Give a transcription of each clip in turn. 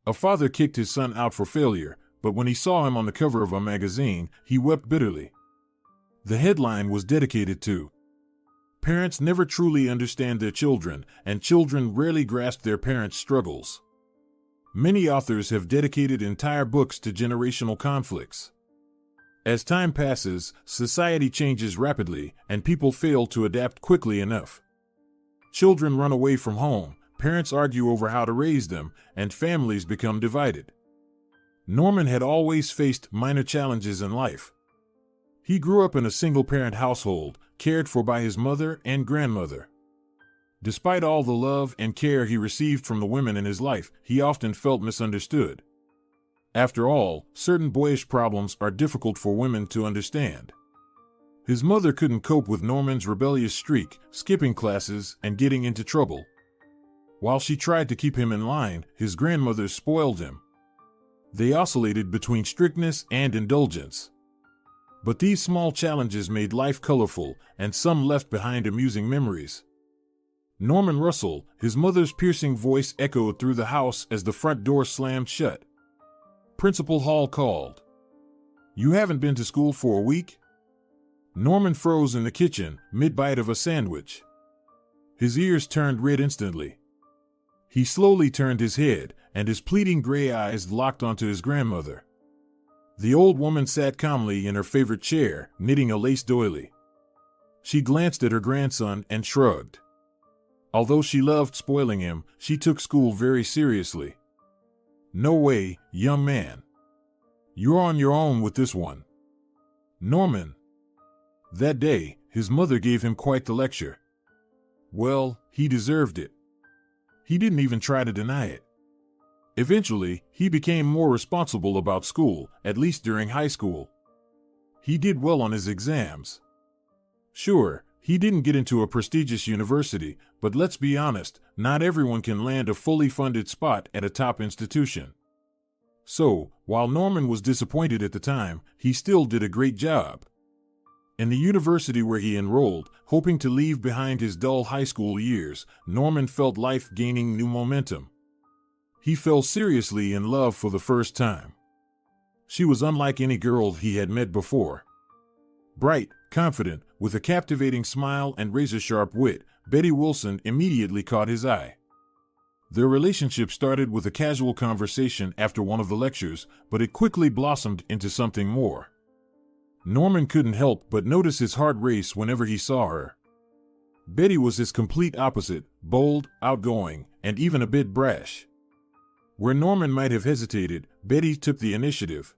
A father kicked his son out for failure, but when he saw him on the cover of a magazine, he wept bitterly. The headline was dedicated to "Parents never truly understand their children, and children rarely grasp their parents' struggles." Many authors have dedicated entire books to generational conflicts. As time passes, society changes rapidly, and people fail to adapt quickly enough. Children run away from home, parents argue over how to raise them, and families become divided. Norman had always faced minor challenges in life. He grew up in a single-parent household, cared for by his mother and grandmother. Despite all the love and care he received from the women in his life, he often felt misunderstood. After all, certain boyish problems are difficult for women to understand. His mother couldn't cope with Norman's rebellious streak, skipping classes, and getting into trouble. While she tried to keep him in line, his grandmother spoiled him. They oscillated between strictness and indulgence. But these small challenges made life colorful, and some left behind amusing memories. Norman Russell, his mother's piercing voice echoed through the house as the front door slammed shut. Principal Hall called. "You haven't been to school for a week?" Norman froze in the kitchen, mid-bite of a sandwich. His ears turned red instantly. He slowly turned his head, and his pleading gray eyes locked onto his grandmother. The old woman sat calmly in her favorite chair, knitting a lace doily. She glanced at her grandson and shrugged. Although she loved spoiling him, she took school very seriously. "No way, young man. You're on your own with this one." Norman. That day, his mother gave him quite the lecture. Well, he deserved it. He didn't even try to deny it. Eventually, he became more responsible about school, at least during high school. He did well on his exams. Sure, he didn't get into a prestigious university, but let's be honest, not everyone can land a fully funded spot at a top institution. So, while Norman was disappointed at the time, he still did a great job. In the university where he enrolled, hoping to leave behind his dull high school years, Norman felt life gaining new momentum. He fell seriously in love for the first time. She was unlike any girl he had met before. Bright, confident, with a captivating smile and razor-sharp wit, Betty Wilson immediately caught his eye. Their relationship started with a casual conversation after one of the lectures, but it quickly blossomed into something more. Norman couldn't help but notice his heart race whenever he saw her. Betty was his complete opposite, bold, outgoing, and even a bit brash. Where Norman might have hesitated, Betty took the initiative.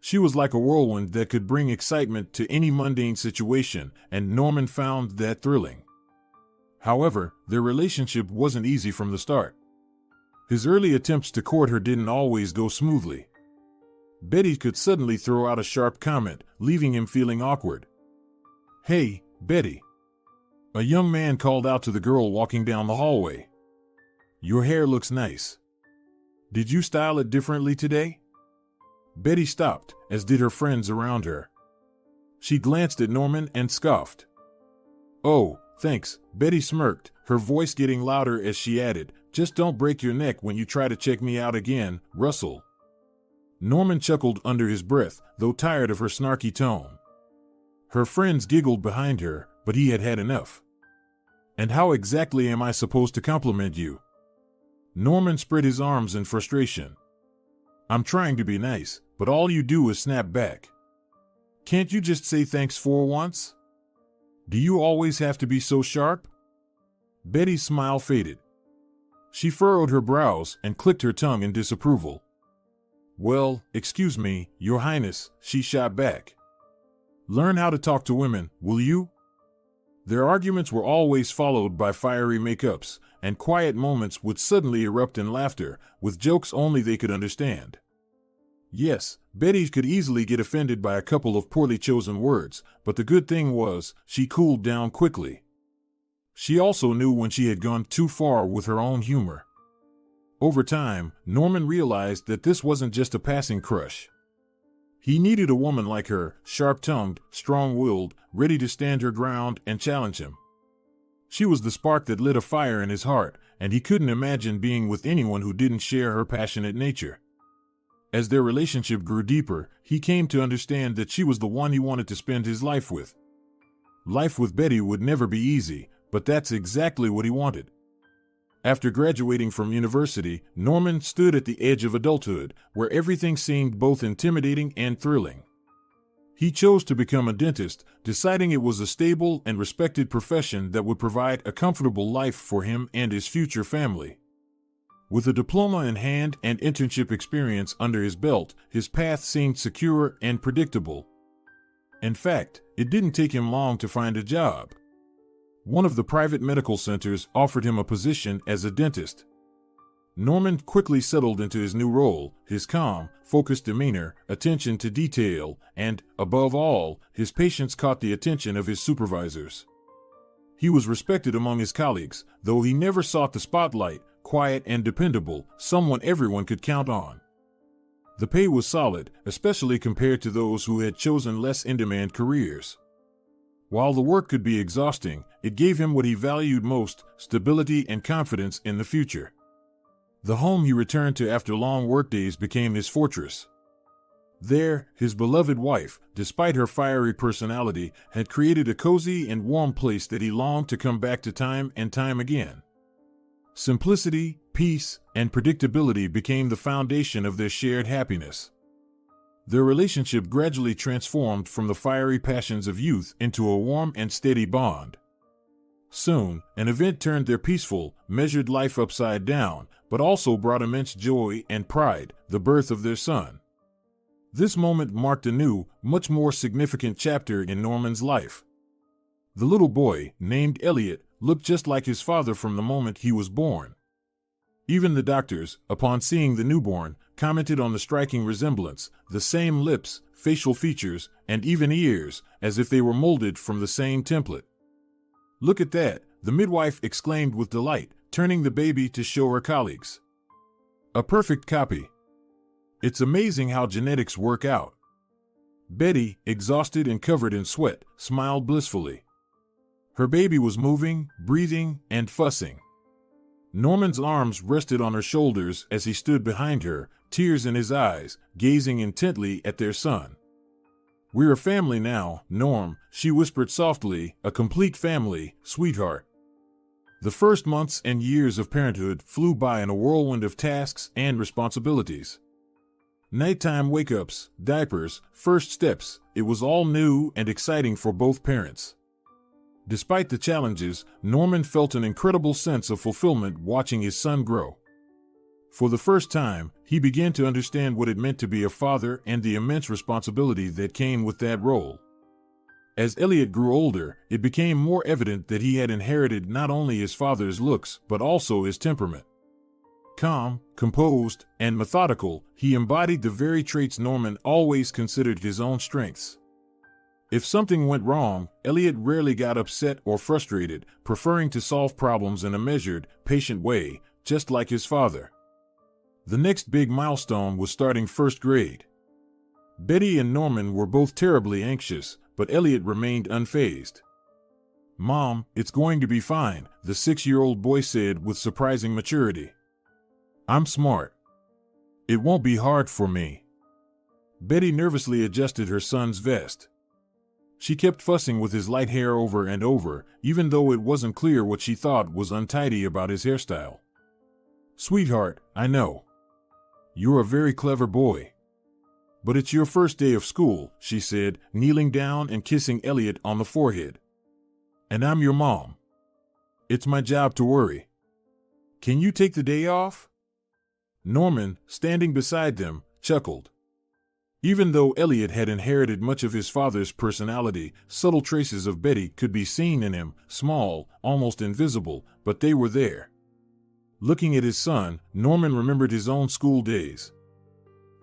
She was like a whirlwind that could bring excitement to any mundane situation, and Norman found that thrilling. However, their relationship wasn't easy from the start. His early attempts to court her didn't always go smoothly. Betty could suddenly throw out a sharp comment, leaving him feeling awkward. "Hey, Betty." A young man called out to the girl walking down the hallway. "Your hair looks nice. Did you style it differently today?" Betty stopped, as did her friends around her. She glanced at Norman and scoffed. "Oh, thanks," Betty smirked, her voice getting louder as she added, "Just don't break your neck when you try to check me out again, Russell." Norman chuckled under his breath, though tired of her snarky tone. Her friends giggled behind her, but he had had enough. "And how exactly am I supposed to compliment you?" Norman spread his arms in frustration. "I'm trying to be nice, but all you do is snap back. Can't you just say thanks for once? Do you always have to be so sharp?" Betty's smile faded. She furrowed her brows and clicked her tongue in disapproval. "Well, excuse me, Your Highness," she shot back. "Learn how to talk to women, will you?" Their arguments were always followed by fiery make-ups, and quiet moments would suddenly erupt in laughter, with jokes only they could understand. Yes, Betty could easily get offended by a couple of poorly chosen words, but the good thing was, she cooled down quickly. She also knew when she had gone too far with her own humor. Over time, Norman realized that this wasn't just a passing crush. He needed a woman like her, sharp-tongued, strong-willed, ready to stand her ground and challenge him. She was the spark that lit a fire in his heart, and he couldn't imagine being with anyone who didn't share her passionate nature. As their relationship grew deeper, he came to understand that she was the one he wanted to spend his life with. Life with Betty would never be easy, but that's exactly what he wanted. After graduating from university, Norman stood at the edge of adulthood, where everything seemed both intimidating and thrilling. He chose to become a dentist, deciding it was a stable and respected profession that would provide a comfortable life for him and his future family. With a diploma in hand and internship experience under his belt, his path seemed secure and predictable. In fact, it didn't take him long to find a job. One of the private medical centers offered him a position as a dentist. Norman quickly settled into his new role, his calm, focused demeanor, attention to detail, and, above all, his patients caught the attention of his supervisors. He was respected among his colleagues, though he never sought the spotlight, quiet and dependable, someone everyone could count on. The pay was solid, especially compared to those who had chosen less in-demand careers. While the work could be exhausting, it gave him what he valued most, stability and confidence in the future. The home he returned to after long workdays became his fortress. There, his beloved wife, despite her fiery personality, had created a cozy and warm place that he longed to come back to time and time again. Simplicity, peace, and predictability became the foundation of their shared happiness. Their relationship gradually transformed from the fiery passions of youth into a warm and steady bond. Soon, an event turned their peaceful, measured life upside down, but also brought immense joy and pride, the birth of their son. This moment marked a new, much more significant chapter in Norman's life. The little boy, named Elliot, looked just like his father from the moment he was born. Even the doctors, upon seeing the newborn, commented on the striking resemblance, the same lips, facial features, and even ears, as if they were molded from the same template. "Look at that," the midwife exclaimed with delight, turning the baby to show her colleagues. "A perfect copy. It's amazing how genetics work out." Betty, exhausted and covered in sweat, smiled blissfully. Her baby was moving, breathing, and fussing. Norman's arms rested on her shoulders as he stood behind her, tears in his eyes, gazing intently at their son. "We're a family now, Norm," she whispered softly, "a complete family, sweetheart." The first months and years of parenthood flew by in a whirlwind of tasks and responsibilities. Nighttime wake-ups, diapers, first steps, it was all new and exciting for both parents. Despite the challenges, Norman felt an incredible sense of fulfillment watching his son grow. For the first time, he began to understand what it meant to be a father and the immense responsibility that came with that role. As Elliot grew older, it became more evident that he had inherited not only his father's looks, but also his temperament. Calm, composed, and methodical, he embodied the very traits Norman always considered his own strengths. If something went wrong, Elliot rarely got upset or frustrated, preferring to solve problems in a measured, patient way, just like his father. The next big milestone was starting first grade. Betty and Norman were both terribly anxious, but Elliot remained unfazed. "Mom, it's going to be fine," the 6-year-old boy said with surprising maturity. "I'm smart. It won't be hard for me." Betty nervously adjusted her son's vest. She kept fussing with his light hair over and over, even though it wasn't clear what she thought was untidy about his hairstyle. "Sweetheart, I know. You're a very clever boy. But it's your first day of school," she said, kneeling down and kissing Elliot on the forehead. "And I'm your mom. It's my job to worry. Can you take the day off?" Norman, standing beside them, chuckled. Even though Elliot had inherited much of his father's personality, subtle traces of Betty could be seen in him, small, almost invisible, but they were there. Looking at his son, Norman remembered his own school days.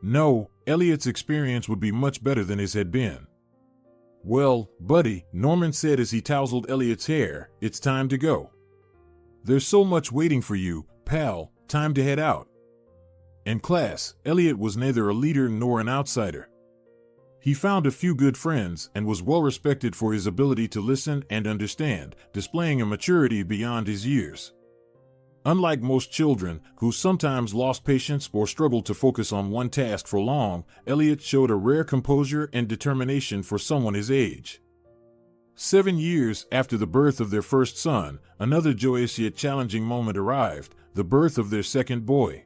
No, Elliot's experience would be much better than his had been. "Well, buddy," Norman said as he tousled Elliot's hair, "it's time to go. There's so much waiting for you, pal, time to head out." In class, Elliot was neither a leader nor an outsider. He found a few good friends and was well respected for his ability to listen and understand, displaying a maturity beyond his years. Unlike most children, who sometimes lost patience or struggled to focus on one task for long, Elliot showed a rare composure and determination for someone his age. 7 years after the birth of their first son, another joyous yet challenging moment arrived, the birth of their second boy.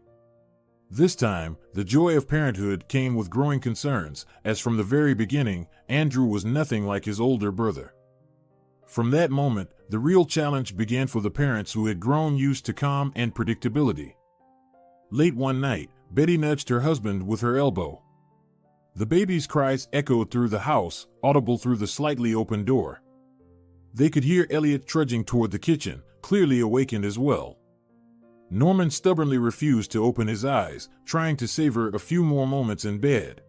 This time, the joy of parenthood came with growing concerns, as from the very beginning, Andrew was nothing like his older brother. From that moment, the real challenge began for the parents who had grown used to calm and predictability. Late one night, Betty nudged her husband with her elbow. The baby's cries echoed through the house, audible through the slightly open door. They could hear Elliot trudging toward the kitchen, clearly awakened as well. Norman stubbornly refused to open his eyes, trying to savor a few more moments in bed.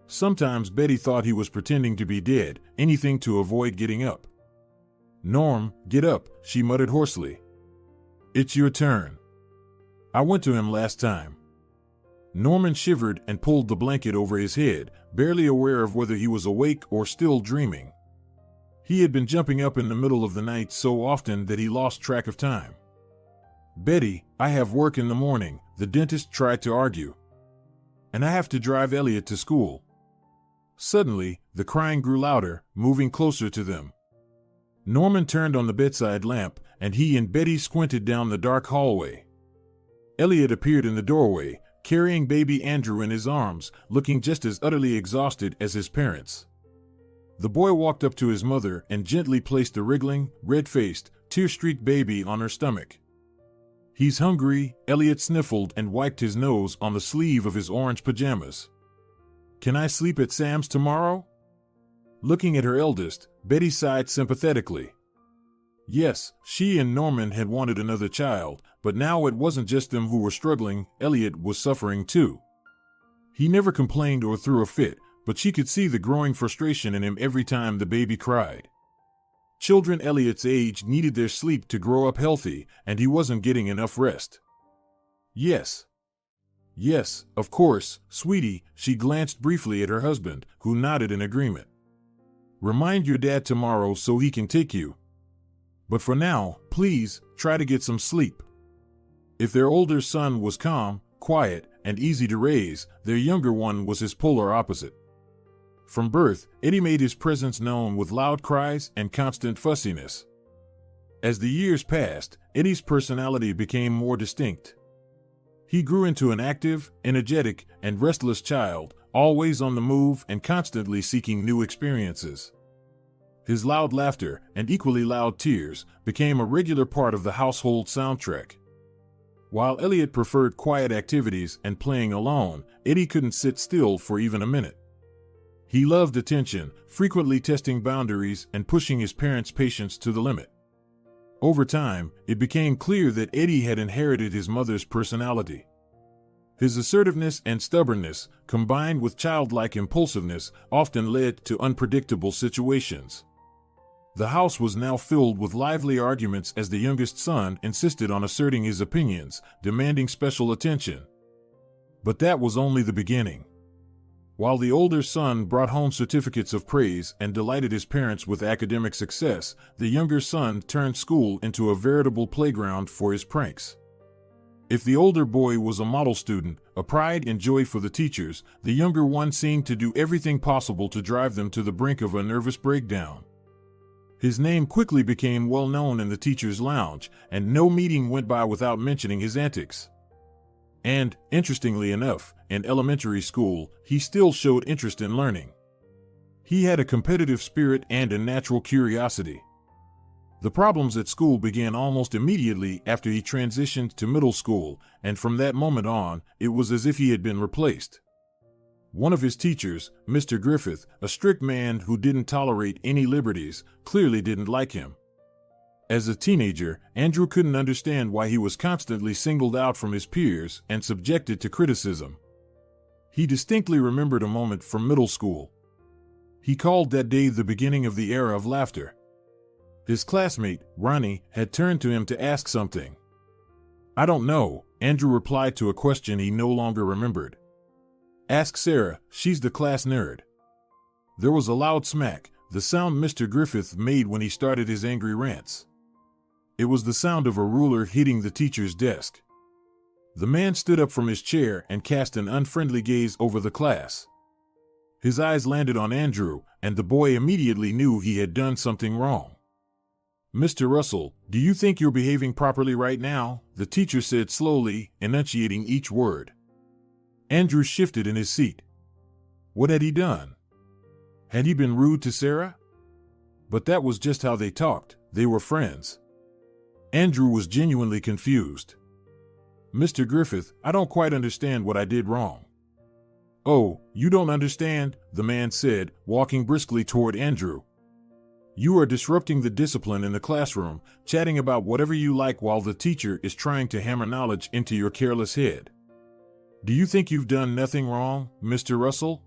Sometimes Betty thought he was pretending to be dead, anything to avoid getting up. "Norm, get up," she muttered hoarsely. "It's your turn. I went to him last time." Norman shivered and pulled the blanket over his head, barely aware of whether he was awake or still dreaming. He had been jumping up in the middle of the night so often that he lost track of time. "Betty, I have work in the morning," the dentist tried to argue. "And I have to drive Elliot to school." Suddenly, the crying grew louder, moving closer to them. Norman turned on the bedside lamp, and he and Betty squinted down the dark hallway. Elliot appeared in the doorway, carrying baby Andrew in his arms, looking just as utterly exhausted as his parents. The boy walked up to his mother and gently placed the wriggling, red-faced, tear-streaked baby on her stomach. "He's hungry," Elliot sniffled and wiped his nose on the sleeve of his orange pajamas. "Can I sleep at Sam's tomorrow?" Looking at her eldest, Betty sighed sympathetically. Yes, she and Norman had wanted another child, but now it wasn't just them who were struggling, Elliot was suffering too. He never complained or threw a fit, but she could see the growing frustration in him every time the baby cried. Children Elliot's age needed their sleep to grow up healthy, and he wasn't getting enough rest. Yes, of course, sweetie, she glanced briefly at her husband, who nodded in agreement. "Remind your dad tomorrow so he can take you. But for now, please, try to get some sleep." If their older son was calm, quiet, and easy to raise, their younger one was his polar opposite. From birth, Eddie made his presence known with loud cries and constant fussiness. As the years passed, Eddie's personality became more distinct. He grew into an active, energetic, and restless child, always on the move and constantly seeking new experiences. His loud laughter and equally loud tears became a regular part of the household soundtrack. While Elliot preferred quiet activities and playing alone, Eddie couldn't sit still for even a minute. He loved attention, frequently testing boundaries and pushing his parents' patience to the limit. Over time, it became clear that Eddie had inherited his mother's personality. His assertiveness and stubbornness, combined with childlike impulsiveness, often led to unpredictable situations. The house was now filled with lively arguments as the youngest son insisted on asserting his opinions, demanding special attention. But that was only the beginning. While the older son brought home certificates of praise and delighted his parents with academic success, the younger son turned school into a veritable playground for his pranks. If the older boy was a model student, a pride and joy for the teachers, the younger one seemed to do everything possible to drive them to the brink of a nervous breakdown. His name quickly became well known in the teacher's lounge, and no meeting went by without mentioning his antics. And, interestingly enough, in elementary school, he still showed interest in learning. He had a competitive spirit and a natural curiosity. The problems at school began almost immediately after he transitioned to middle school, and from that moment on, it was as if he had been replaced. One of his teachers, Mr. Griffith, a strict man who didn't tolerate any liberties, clearly didn't like him. As a teenager, Andrew couldn't understand why he was constantly singled out from his peers and subjected to criticism. He distinctly remembered a moment from middle school. He called that day the beginning of the era of laughter. His classmate, Ronnie, had turned to him to ask something. "I don't know," Andrew replied to a question he no longer remembered. "Ask Sarah, she's the class nerd." There was a loud smack, the sound Mr. Griffith made when he started his angry rants. It was the sound of a ruler hitting the teacher's desk. The man stood up from his chair and cast an unfriendly gaze over the class. His eyes landed on Andrew, and the boy immediately knew he had done something wrong. "Mr. Russell, do you think you're behaving properly right now?" the teacher said slowly, enunciating each word. Andrew shifted in his seat. What had he done? Had he been rude to Sarah? But that was just how they talked. They were friends. Andrew was genuinely confused. "Mr. Griffith, I don't quite understand what I did wrong." "Oh, you don't understand," the man said, walking briskly toward Andrew. "You are disrupting the discipline in the classroom, chatting about whatever you like while the teacher is trying to hammer knowledge into your careless head. Do you think you've done nothing wrong, Mr. Russell?"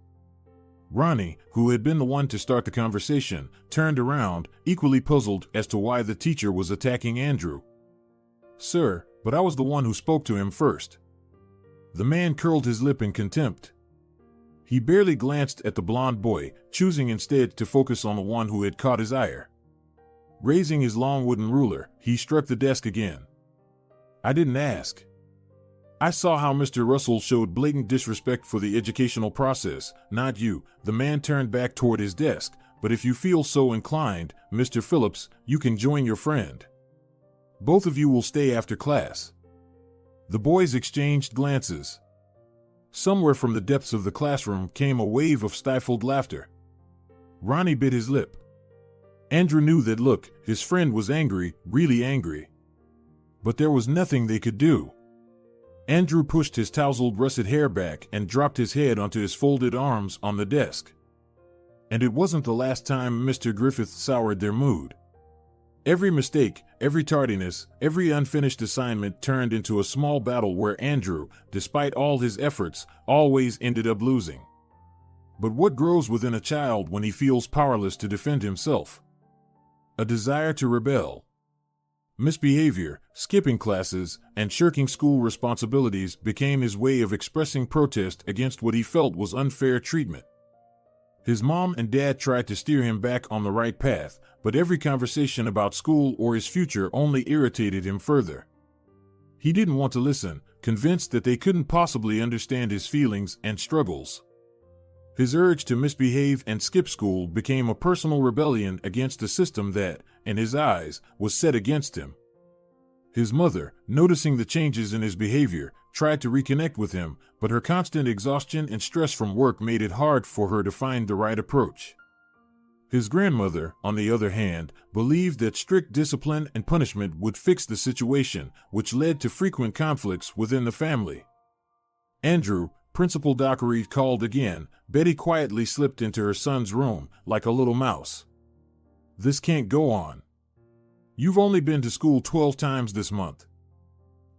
Ronnie, who had been the one to start the conversation, turned around, equally puzzled as to why the teacher was attacking Andrew. "Sir, but I was the one who spoke to him first." The man curled his lip in contempt. He barely glanced at the blond boy, choosing instead to focus on the one who had caught his ire. Raising his long wooden ruler, he struck the desk again. "I didn't ask. I saw how Mr. Russell showed blatant disrespect for the educational process, not you." The man turned back toward his desk. "But if you feel so inclined, Mr. Phillips, you can join your friend. Both of you will stay after class." The boys exchanged glances. Somewhere from the depths of the classroom came a wave of stifled laughter. Ronnie bit his lip. Andrew knew that look. His friend was angry, really angry. But there was nothing they could do. Andrew pushed his tousled russet hair back and dropped his head onto his folded arms on the desk. And it wasn't the last time Mr. Griffith soured their mood. Every mistake, every tardiness, every unfinished assignment turned into a small battle where Andrew, despite all his efforts, always ended up losing. But what grows within a child when he feels powerless to defend himself? A desire to rebel. Misbehavior, skipping classes, and shirking school responsibilities became his way of expressing protest against what he felt was unfair treatment. His mom and dad tried to steer him back on the right path, but every conversation about school or his future only irritated him further. He didn't want to listen, convinced that they couldn't possibly understand his feelings and struggles. His urge to misbehave and skip school became a personal rebellion against a system that, in his eyes, was set against him. His mother, noticing the changes in his behavior, tried to reconnect with him, but her constant exhaustion and stress from work made it hard for her to find the right approach. His grandmother, on the other hand, believed that strict discipline and punishment would fix the situation, which led to frequent conflicts within the family. "Andrew," Principal Dockery called again. Betty quietly slipped into her son's room, like a little mouse. "This can't go on. You've only been to school 12 times this month.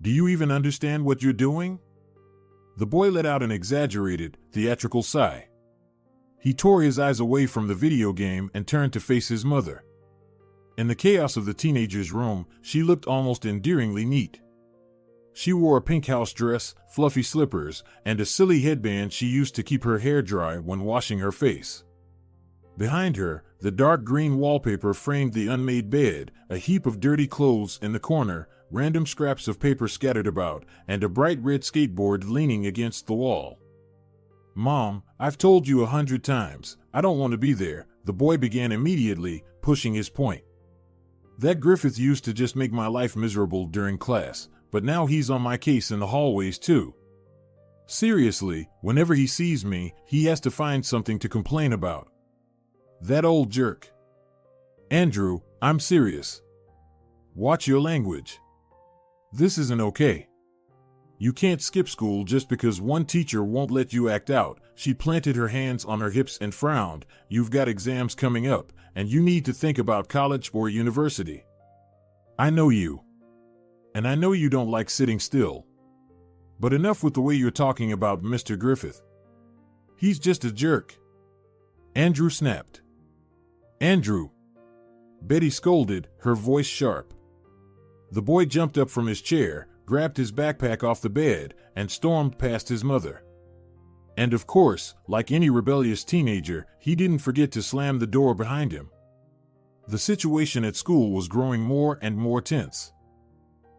Do you even understand what you're doing?" The boy let out an exaggerated, theatrical sigh. He tore his eyes away from the video game and turned to face his mother. In the chaos of the teenager's room, she looked almost endearingly neat. She wore a pink house dress, fluffy slippers, and a silly headband she used to keep her hair dry when washing her face. Behind her, the dark green wallpaper framed the unmade bed, a heap of dirty clothes in the corner, random scraps of paper scattered about, and a bright red skateboard leaning against the wall. "Mom, I've told you 100 times, I don't want to be there," the boy began immediately, pushing his point. "That Griffith used to just make my life miserable during class, but now he's on my case in the hallways too. Seriously, whenever he sees me, he has to find something to complain about. That old jerk. Andrew, I'm serious. Watch your language. This isn't okay. You can't skip school just because one teacher won't let you act out." She planted her hands on her hips and frowned. "You've got exams coming up, and you need to think about college or university. I know you. And I know you don't like sitting still. But enough with the way you're talking about Mr. Griffith. He's just a jerk." Andrew snapped. "Andrew!" Betty scolded, her voice sharp. The boy jumped up from his chair, grabbed his backpack off the bed, and stormed past his mother. And of course, like any rebellious teenager, he didn't forget to slam the door behind him. The situation at school was growing more and more tense.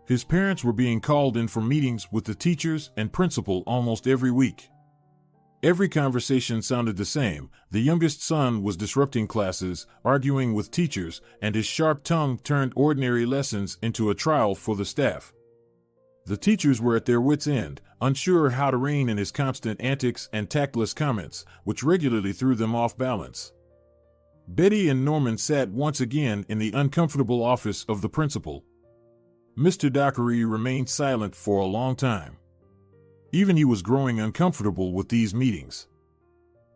His parents were being called in for meetings with the teachers and principal almost every week. Every conversation sounded the same. The youngest son was disrupting classes, arguing with teachers, and his sharp tongue turned ordinary lessons into a trial for the staff. The teachers were at their wits' end, unsure how to rein in his constant antics and tactless comments, which regularly threw them off balance. Betty and Norman sat once again in the uncomfortable office of the principal. Mr. Dockery remained silent for a long time. Even he was growing uncomfortable with these meetings.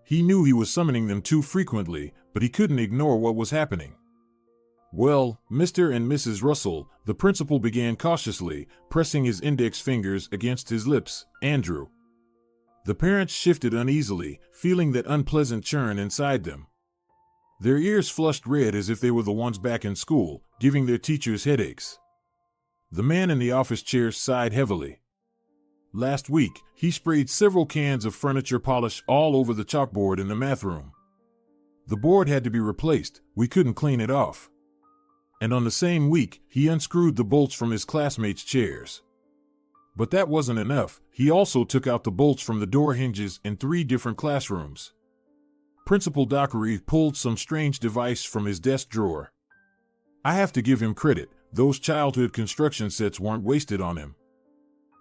He knew he was summoning them too frequently, but he couldn't ignore what was happening. "Well, Mr. and Mrs. Russell," the principal began cautiously, pressing his index fingers against his lips, "Andrew." The parents shifted uneasily, feeling that unpleasant churn inside them. Their ears flushed red as if they were the ones back in school, giving their teachers headaches. The man in the office chair sighed heavily. Last week, he sprayed several cans of furniture polish all over the chalkboard in the math room. The board had to be replaced, we couldn't clean it off. And on the same week, he unscrewed the bolts from his classmates' chairs. But that wasn't enough, he also took out the bolts from the door hinges in 3 different classrooms. Principal Dockery pulled some strange device from his desk drawer. I have to give him credit, those childhood construction sets weren't wasted on him.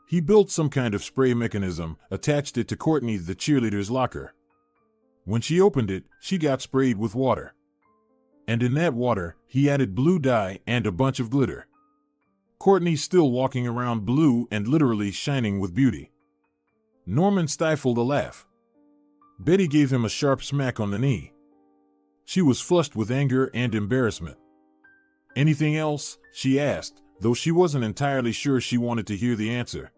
He built some kind of spray mechanism, attached it to Courtney the cheerleader's locker. When she opened it, she got sprayed with water. And in that water, he added blue dye and a bunch of glitter. Courtney's still walking around blue and literally shining with beauty. Norman stifled a laugh. Betty gave him a sharp smack on the knee. She was flushed with anger and embarrassment. "Anything else?" she asked, though she wasn't entirely sure she wanted to hear the answer.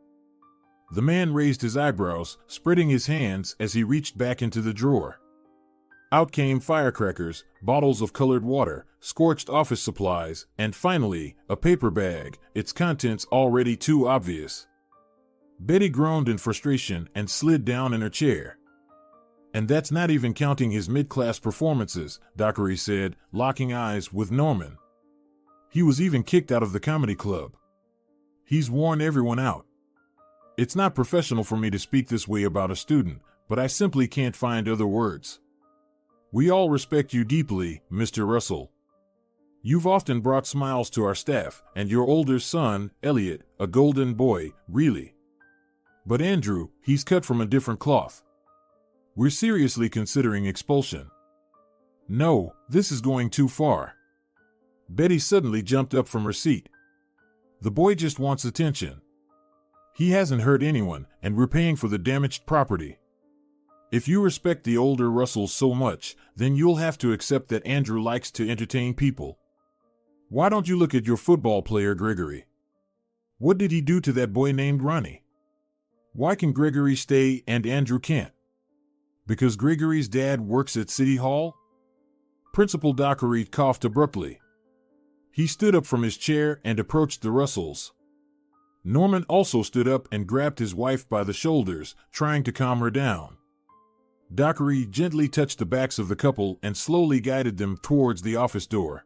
The man raised his eyebrows, spreading his hands as he reached back into the drawer. Out came firecrackers, bottles of colored water, scorched office supplies, and finally, a paper bag, its contents already too obvious. Betty groaned in frustration and slid down in her chair. "And that's not even counting his mid-class performances," Dockery said, locking eyes with Norman. "He was even kicked out of the comedy club. He's worn everyone out. It's not professional for me to speak this way about a student, but I simply can't find other words. We all respect you deeply, Mr. Russell. You've often brought smiles to our staff, and your older son, Elliot, a golden boy, really. But Andrew, he's cut from a different cloth. We're seriously considering expulsion." "No, this is going too far." Betty suddenly jumped up from her seat. "The boy just wants attention. He hasn't hurt anyone, and we're paying for the damaged property. If you respect the older Russells so much, then you'll have to accept that Andrew likes to entertain people. Why don't you look at your football player Gregory? What did he do to that boy named Ronnie? Why can Gregory stay and Andrew can't? Because Gregory's dad works at City Hall?" Principal Dockery coughed abruptly. He stood up from his chair and approached the Russells. Norman also stood up and grabbed his wife by the shoulders, trying to calm her down. Dockery gently touched the backs of the couple and slowly guided them towards the office door.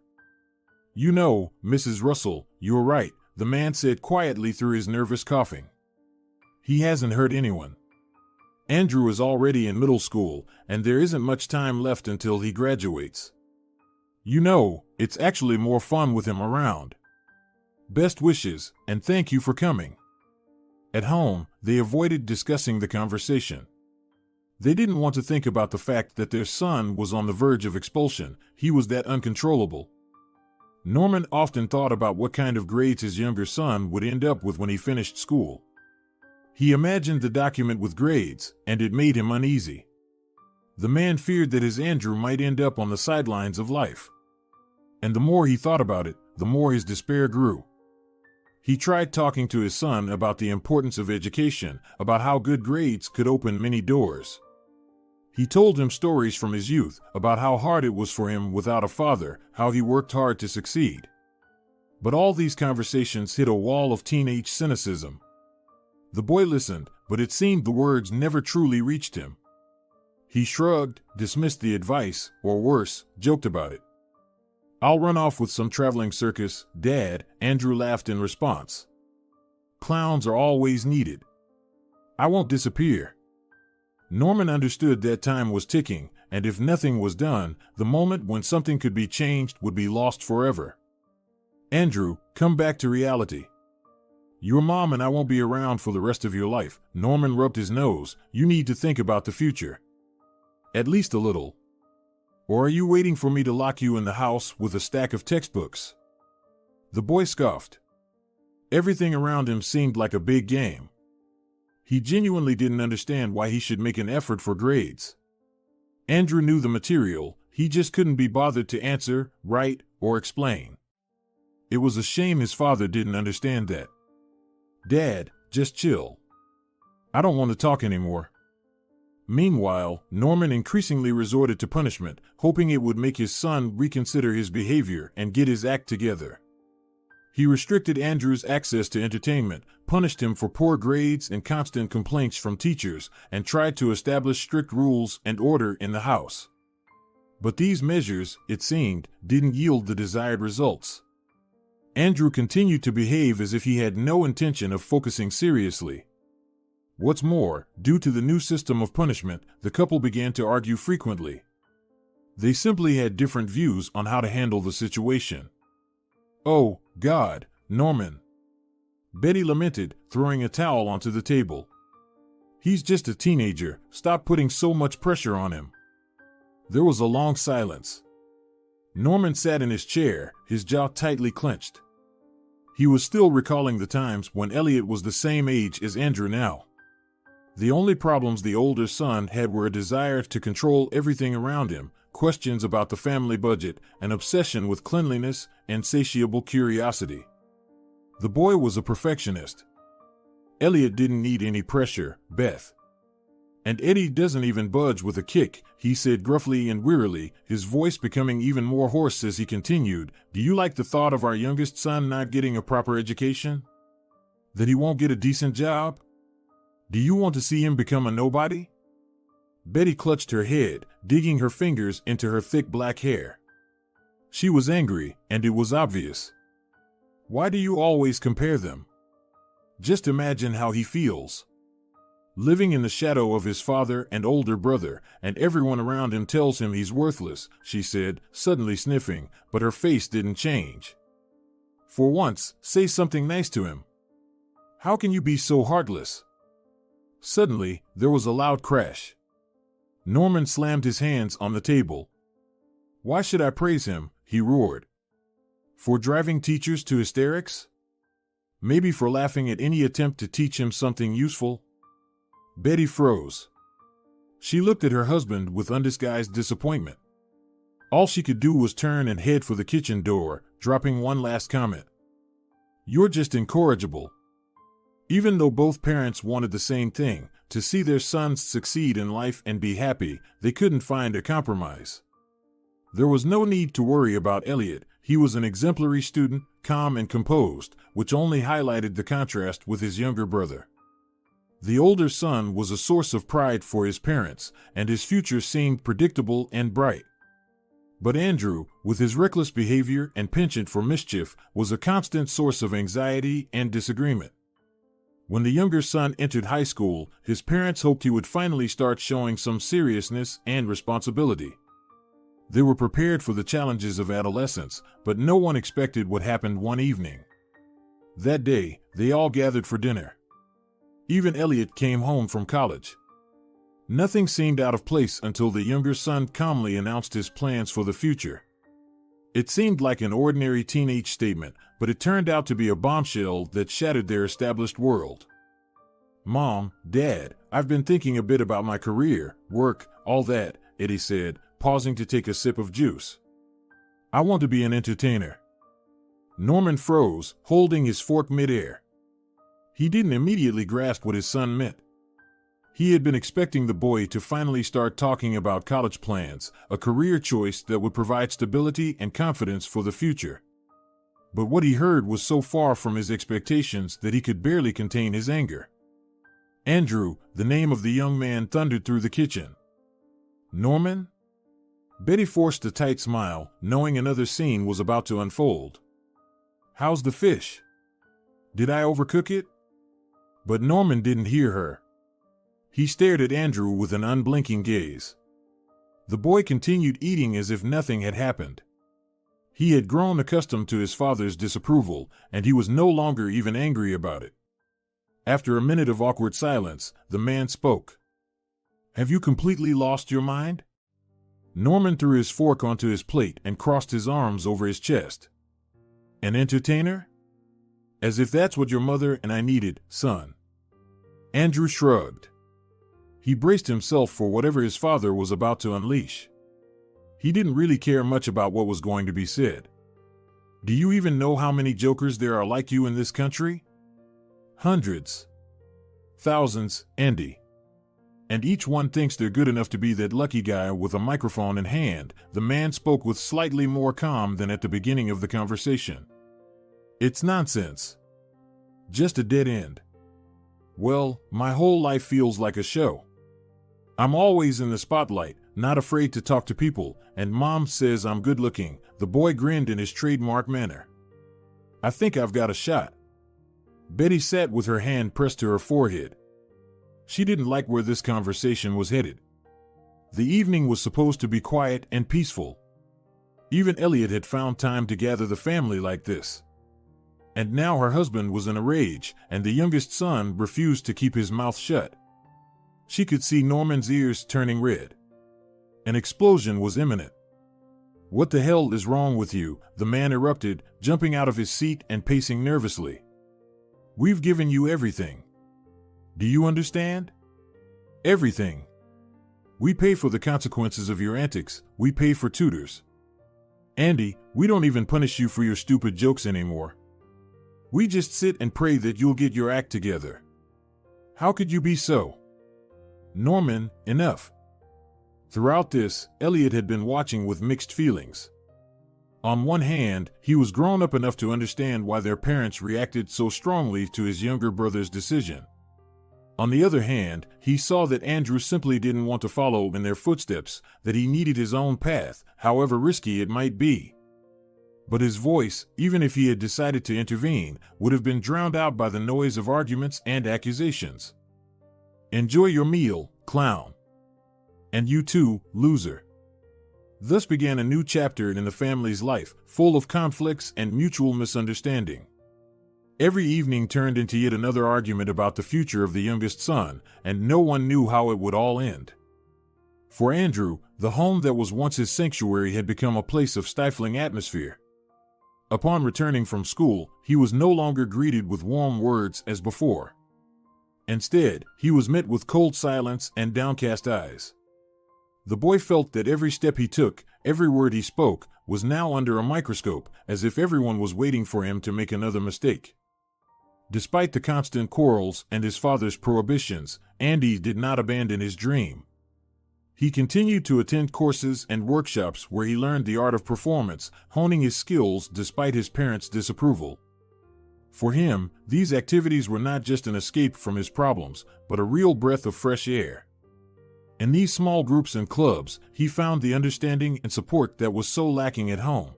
"You know, Mrs. Russell, you're right," the man said quietly through his nervous coughing. "He hasn't hurt anyone. Andrew is already in middle school, and there isn't much time left until he graduates. You know, it's actually more fun with him around. Best wishes, and thank you for coming." At home, they avoided discussing the conversation. They didn't want to think about the fact that their son was on the verge of expulsion. He was that uncontrollable. Norman often thought about what kind of grades his younger son would end up with when he finished school. He imagined the document with grades, and it made him uneasy. The man feared that his Andrew might end up on the sidelines of life. And the more he thought about it, the more his despair grew. He tried talking to his son about the importance of education, about how good grades could open many doors. He told him stories from his youth, about how hard it was for him without a father, how he worked hard to succeed. But all these conversations hit a wall of teenage cynicism. The boy listened, but it seemed the words never truly reached him. He shrugged, dismissed the advice, or worse, joked about it. I'll run off with some traveling circus, Dad, Andrew laughed in response. Clowns are always needed. I won't disappear. Norman understood that time was ticking, and if nothing was done, the moment when something could be changed would be lost forever. Andrew, come back to reality. Your mom and I won't be around for the rest of your life. Norman rubbed his nose. You need to think about the future. At least a little. Or are you waiting for me to lock you in the house with a stack of textbooks? The boy scoffed. Everything around him seemed like a big game. He genuinely didn't understand why he should make an effort for grades. Andrew knew the material, he just couldn't be bothered to answer, write, or explain. It was a shame his father didn't understand that. Dad, just chill. I don't want to talk anymore. Meanwhile, Norman increasingly resorted to punishment, hoping it would make his son reconsider his behavior and get his act together. He restricted Andrew's access to entertainment, punished him for poor grades and constant complaints from teachers, and tried to establish strict rules and order in the house. But these measures, it seemed, didn't yield the desired results. Andrew continued to behave as if he had no intention of focusing seriously. What's more, due to the new system of punishment, the couple began to argue frequently. They simply had different views on how to handle the situation. Oh, God, Norman. Betty lamented, throwing a towel onto the table. He's just a teenager, stop putting so much pressure on him. There was a long silence. Norman sat in his chair, his jaw tightly clenched. He was still recalling the times when Elliot was the same age as Andrew now. The only problems the older son had were a desire to control everything around him, questions about the family budget, an obsession with cleanliness, insatiable curiosity. The boy was a perfectionist. Elliot didn't need any pressure, Beth. And Eddie doesn't even budge with a kick, he said gruffly and wearily, his voice becoming even more hoarse as he continued. Do you like the thought of our youngest son not getting a proper education? That he won't get a decent job? Do you want to see him become a nobody? Betty clutched her head, digging her fingers into her thick black hair. She was angry, and it was obvious. Why do you always compare them? Just imagine how he feels. Living in the shadow of his father and older brother, and everyone around him tells him he's worthless, she said, suddenly sniffing, but her face didn't change. For once, say something nice to him. How can you be so heartless? Suddenly, there was a loud crash. Norman slammed his hands on the table. Why should I praise him? He roared. For driving teachers to hysterics? Maybe for laughing at any attempt to teach him something useful? Betty froze. She looked at her husband with undisguised disappointment. All she could do was turn and head for the kitchen door, dropping one last comment. You're just incorrigible. Even though both parents wanted the same thing, to see their sons succeed in life and be happy, they couldn't find a compromise. There was no need to worry about Elliot. He was an exemplary student, calm and composed, which only highlighted the contrast with his younger brother. The older son was a source of pride for his parents, and his future seemed predictable and bright. But Andrew, with his reckless behavior and penchant for mischief, was a constant source of anxiety and disagreement. When the younger son entered high school, his parents hoped he would finally start showing some seriousness and responsibility. They were prepared for the challenges of adolescence, but no one expected what happened one evening. That day, they all gathered for dinner. Even Elliot came home from college. Nothing seemed out of place until the younger son calmly announced his plans for the future. It seemed like an ordinary teenage statement, but it turned out to be a bombshell that shattered their established world. Mom, Dad, I've been thinking a bit about my career, work, all that, Eddie said, pausing to take a sip of juice. I want to be an entertainer. Norman froze, holding his fork midair. He didn't immediately grasp what his son meant. He had been expecting the boy to finally start talking about college plans, a career choice that would provide stability and confidence for the future. But what he heard was so far from his expectations that he could barely contain his anger. Andrew, the name of the young man, thundered through the kitchen. Norman? Betty forced a tight smile, knowing another scene was about to unfold. "How's the fish? Did I overcook it?" But Norman didn't hear her. He stared at Andrew with an unblinking gaze. The boy continued eating as if nothing had happened. He had grown accustomed to his father's disapproval, and he was no longer even angry about it. After a minute of awkward silence, the man spoke. "Have you completely lost your mind?" Norman threw his fork onto his plate and crossed his arms over his chest. "An entertainer? As if that's what your mother and I needed, son." Andrew shrugged. He braced himself for whatever his father was about to unleash. He didn't really care much about what was going to be said. "Do you even know how many jokers there are like you in this country?" "Hundreds. Thousands, Andy. And each one thinks they're good enough to be that lucky guy with a microphone in hand." The man spoke with slightly more calm than at the beginning of the conversation. "It's nonsense. Just a dead end. Well, my whole life feels like a show. I'm always in the spotlight, not afraid to talk to people, and Mom says I'm good looking." The boy grinned in his trademark manner. "I think I've got a shot." Betty sat with her hand pressed to her forehead. She didn't like where this conversation was headed. The evening was supposed to be quiet and peaceful. Even Elliot had found time to gather the family like this. And now her husband was in a rage, and the youngest son refused to keep his mouth shut. She could see Norman's ears turning red. An explosion was imminent. "What the hell is wrong with you?" the man erupted, jumping out of his seat and pacing nervously. "We've given you everything. Do you understand? Everything. We pay for the consequences of your antics. We pay for tutors. Andy, we don't even punish you for your stupid jokes anymore. We just sit and pray that you'll get your act together. How could you be so?" "Norman, enough." Throughout this, Elliot had been watching with mixed feelings. On one hand, he was grown up enough to understand why their parents reacted so strongly to his younger brother's decision. On the other hand, he saw that Andrew simply didn't want to follow in their footsteps, that he needed his own path, however risky it might be. But his voice, even if he had decided to intervene, would have been drowned out by the noise of arguments and accusations. "Enjoy your meal, clown. And you too, loser." Thus began a new chapter in the family's life, full of conflicts and mutual misunderstanding. Every evening turned into yet another argument about the future of the youngest son, and no one knew how it would all end. For Andrew, the home that was once his sanctuary had become a place of stifling atmosphere. Upon returning from school, he was no longer greeted with warm words as before. Instead, he was met with cold silence and downcast eyes. The boy felt that every step he took, every word he spoke, was now under a microscope, as if everyone was waiting for him to make another mistake. Despite the constant quarrels and his father's prohibitions, Andy did not abandon his dream. He continued to attend courses and workshops where he learned the art of performance, honing his skills despite his parents' disapproval. For him, these activities were not just an escape from his problems, but a real breath of fresh air. In these small groups and clubs, he found the understanding and support that was so lacking at home.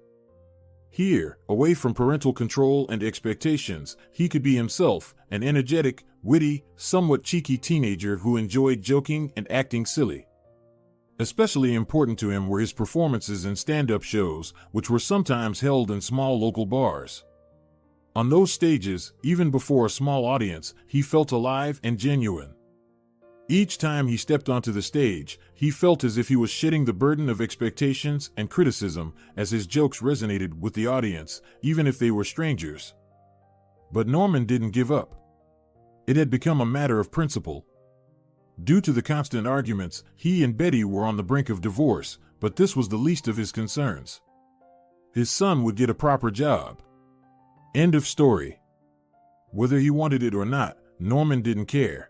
Here, away from parental control and expectations, he could be himself, an energetic, witty, somewhat cheeky teenager who enjoyed joking and acting silly. Especially important to him were his performances in stand-up shows, which were sometimes held in small local bars. On those stages, even before a small audience, he felt alive and genuine. Each time he stepped onto the stage, he felt as if he was shedding the burden of expectations and criticism, as his jokes resonated with the audience, even if they were strangers. But Norman didn't give up. It had become a matter of principle. Due to the constant arguments, he and Betty were on the brink of divorce, but this was the least of his concerns. His son would get a proper job. End of story. Whether he wanted it or not, Norman didn't care.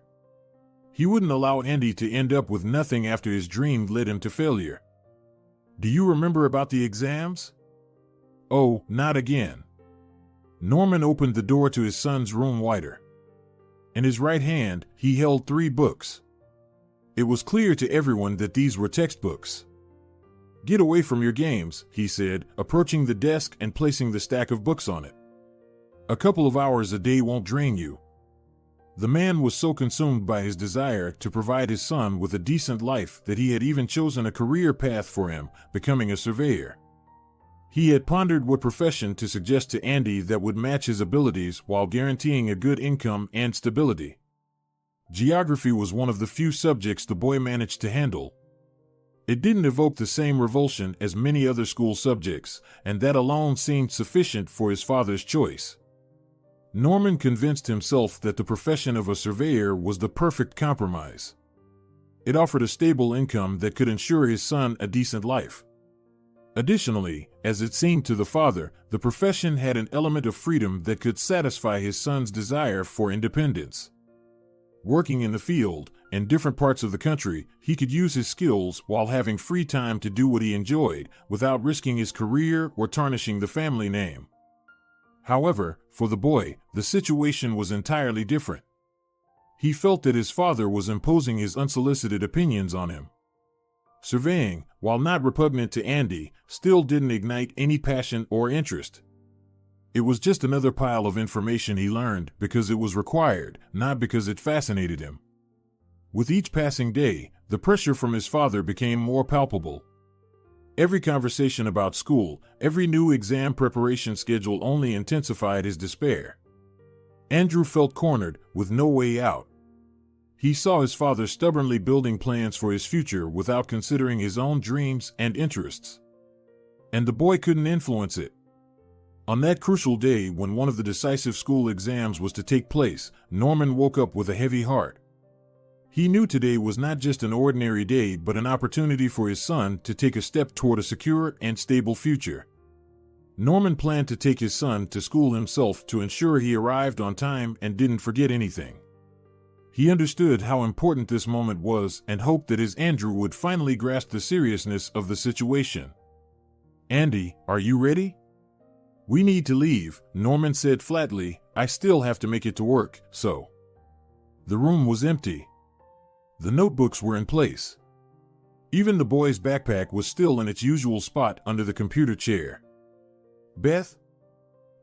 He wouldn't allow Andy to end up with nothing after his dream led him to failure. "Do you remember about the exams?" "Oh, not again." Norman opened the door to his son's room wider. In his right hand, he held 3 books. It was clear to everyone that these were textbooks. "Get away from your games," he said, approaching the desk and placing the stack of books on it. "A couple of hours a day won't drain you." The man was so consumed by his desire to provide his son with a decent life that he had even chosen a career path for him, becoming a surveyor. He had pondered what profession to suggest to Andy that would match his abilities while guaranteeing a good income and stability. Geography was one of the few subjects the boy managed to handle. It didn't evoke the same revulsion as many other school subjects, and that alone seemed sufficient for his father's choice. Norman convinced himself that the profession of a surveyor was the perfect compromise. It offered a stable income that could ensure his son a decent life. Additionally, as it seemed to the father, the profession had an element of freedom that could satisfy his son's desire for independence. Working in the field, in different parts of the country, he could use his skills while having free time to do what he enjoyed, without risking his career or tarnishing the family name. However, for the boy, the situation was entirely different. He felt that his father was imposing his unsolicited opinions on him. Surveying, while not repugnant to Andy, still didn't ignite any passion or interest. It was just another pile of information he learned because it was required, not because it fascinated him. With each passing day, the pressure from his father became more palpable. Every conversation about school, every new exam preparation schedule only intensified his despair. Andrew felt cornered, with no way out. He saw his father stubbornly building plans for his future without considering his own dreams and interests. And the boy couldn't influence it. On that crucial day when one of the decisive school exams was to take place, Norman woke up with a heavy heart. He knew today was not just an ordinary day but an opportunity for his son to take a step toward a secure and stable future. Norman planned to take his son to school himself to ensure he arrived on time and didn't forget anything. He understood how important this moment was and hoped that his Andrew would finally grasp the seriousness of the situation. "Andy, are you ready?" "We need to leave," Norman said flatly. "I still have to make it to work, so." The room was empty. The notebooks were in place. Even the boy's backpack was still in its usual spot under the computer chair. "Beth?"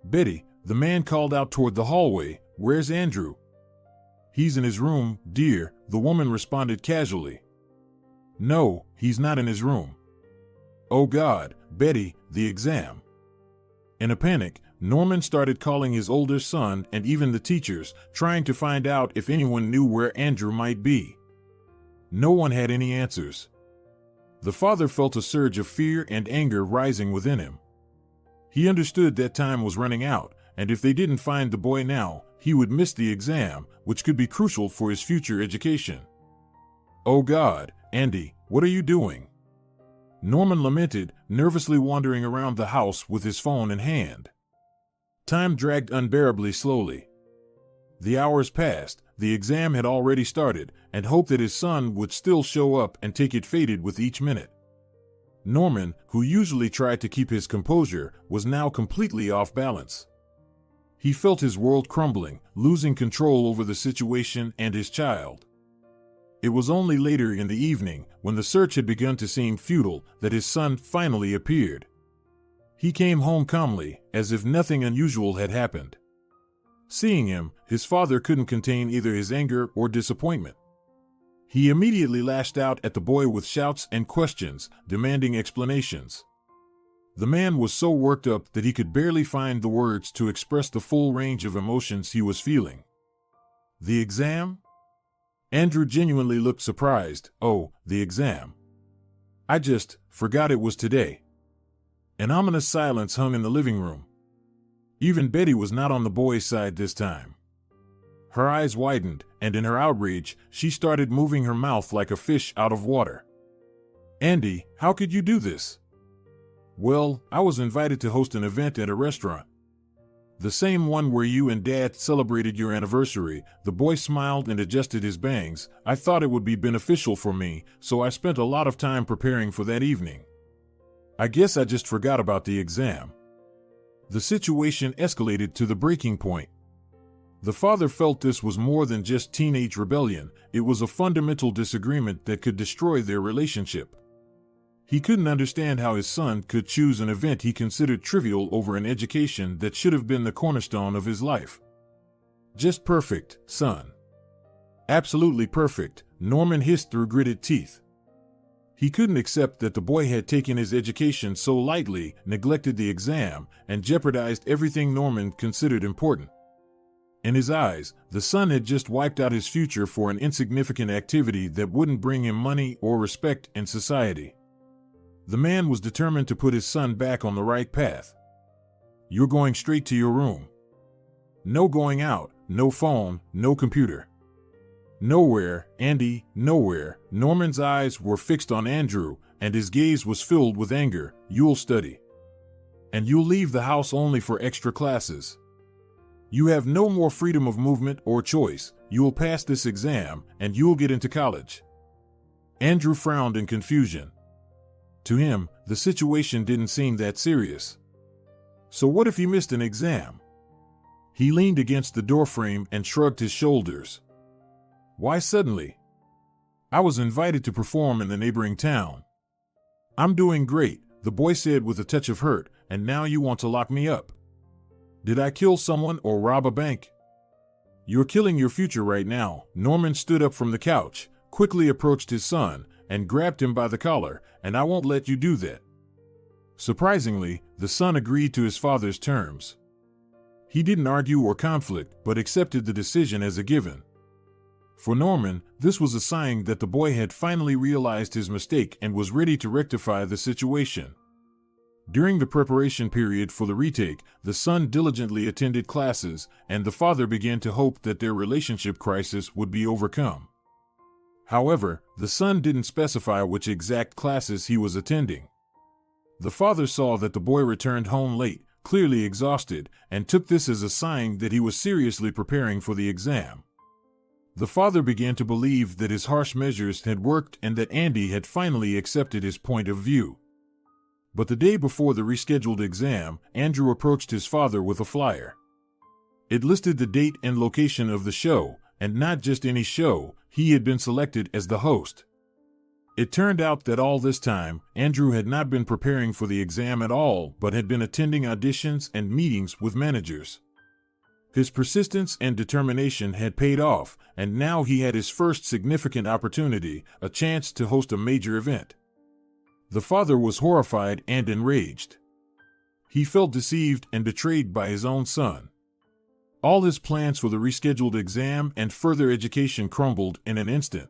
"Betty," the man called out toward the hallway. "Where's Andrew?" "He's in his room, dear," the woman responded casually. "No, he's not in his room." "Oh God, Betty, the exam." In a panic, Norman started calling his older son and even the teachers, trying to find out if anyone knew where Andrew might be. No one had any answers. The father felt a surge of fear and anger rising within him. He understood that time was running out, and if they didn't find the boy now, he would miss the exam, which could be crucial for his future education. "Oh God, Andy, what are you doing?" Norman lamented, nervously wandering around the house with his phone in hand. Time dragged unbearably slowly. The hours passed, the exam had already started, and hope that his son would still show up and take it faded with each minute. Norman, who usually tried to keep his composure, was now completely off balance. He felt his world crumbling, losing control over the situation and his child. It was only later in the evening, when the search had begun to seem futile, that his son finally appeared. He came home calmly, as if nothing unusual had happened. Seeing him, his father couldn't contain either his anger or disappointment. He immediately lashed out at the boy with shouts and questions, demanding explanations. The man was so worked up that he could barely find the words to express the full range of emotions he was feeling. "The exam?" Andrew genuinely looked surprised. "Oh, the exam. I just forgot it was today." An ominous silence hung in the living room. Even Betty was not on the boy's side this time. Her eyes widened, and in her outrage, she started moving her mouth like a fish out of water. "Andy, how could you do this?" "Well, I was invited to host an event at a restaurant. The same one where you and Dad celebrated your anniversary." The boy smiled and adjusted his bangs. "I thought it would be beneficial for me, so I spent a lot of time preparing for that evening. I guess I just forgot about the exam." The situation escalated to the breaking point. The father felt this was more than just teenage rebellion, it was a fundamental disagreement that could destroy their relationship. He couldn't understand how his son could choose an event he considered trivial over an education that should have been the cornerstone of his life. Just perfect, son. Absolutely perfect, Norman hissed through gritted teeth. He couldn't accept that the boy had taken his education so lightly, neglected the exam, and jeopardized everything Norman considered important. In his eyes, the son had just wiped out his future for an insignificant activity that wouldn't bring him money or respect in society. The man was determined to put his son back on the right path. You're going straight to your room. No going out, no phone, no computer. Nowhere, Andy, nowhere. Norman's eyes were fixed on Andrew, and his gaze was filled with anger. You'll study. And you'll leave the house only for extra classes. You have no more freedom of movement or choice. You'll pass this exam, and you'll get into college. Andrew frowned in confusion. To him, the situation didn't seem that serious. So what if he missed an exam? He leaned against the doorframe and shrugged his shoulders. Why suddenly? I was invited to perform in the neighboring town. I'm doing great, the boy said with a touch of hurt, and now you want to lock me up. Did I kill someone or rob a bank? You're killing your future right now. Norman stood up from the couch, quickly approached his son, and grabbed him by the collar, and I won't let you do that. Surprisingly, the son agreed to his father's terms. He didn't argue or conflict, but accepted the decision as a given. For Norman, this was a sign that the boy had finally realized his mistake and was ready to rectify the situation. During the preparation period for the retake, the son diligently attended classes, and the father began to hope that their relationship crisis would be overcome. However, the son didn't specify which exact classes he was attending. The father saw that the boy returned home late, clearly exhausted, and took this as a sign that he was seriously preparing for the exam. The father began to believe that his harsh measures had worked and that Andy had finally accepted his point of view. But the day before the rescheduled exam, Andrew approached his father with a flyer. It listed the date and location of the show, and not just any show, he had been selected as the host. It turned out that all this time, Andrew had not been preparing for the exam at all, but had been attending auditions and meetings with managers. His persistence and determination had paid off, and now he had his first significant opportunity, a chance to host a major event. The father was horrified and enraged. He felt deceived and betrayed by his own son. All his plans for the rescheduled exam and further education crumbled in an instant.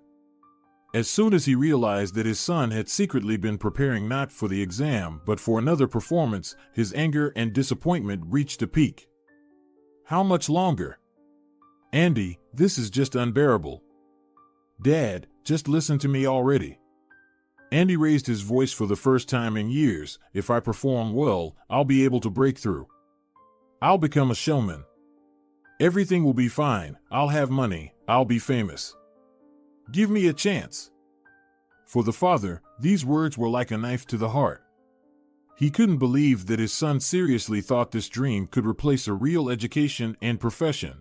As soon as he realized that his son had secretly been preparing not for the exam but for another performance, his anger and disappointment reached a peak. How much longer? Andy, this is just unbearable. Dad, just listen to me already. Andy raised his voice for the first time in years. If I perform well, I'll be able to break through. I'll become a showman. Everything will be fine. I'll have money. I'll be famous. Give me a chance. For the father, these words were like a knife to the heart. He couldn't believe that his son seriously thought this dream could replace a real education and profession.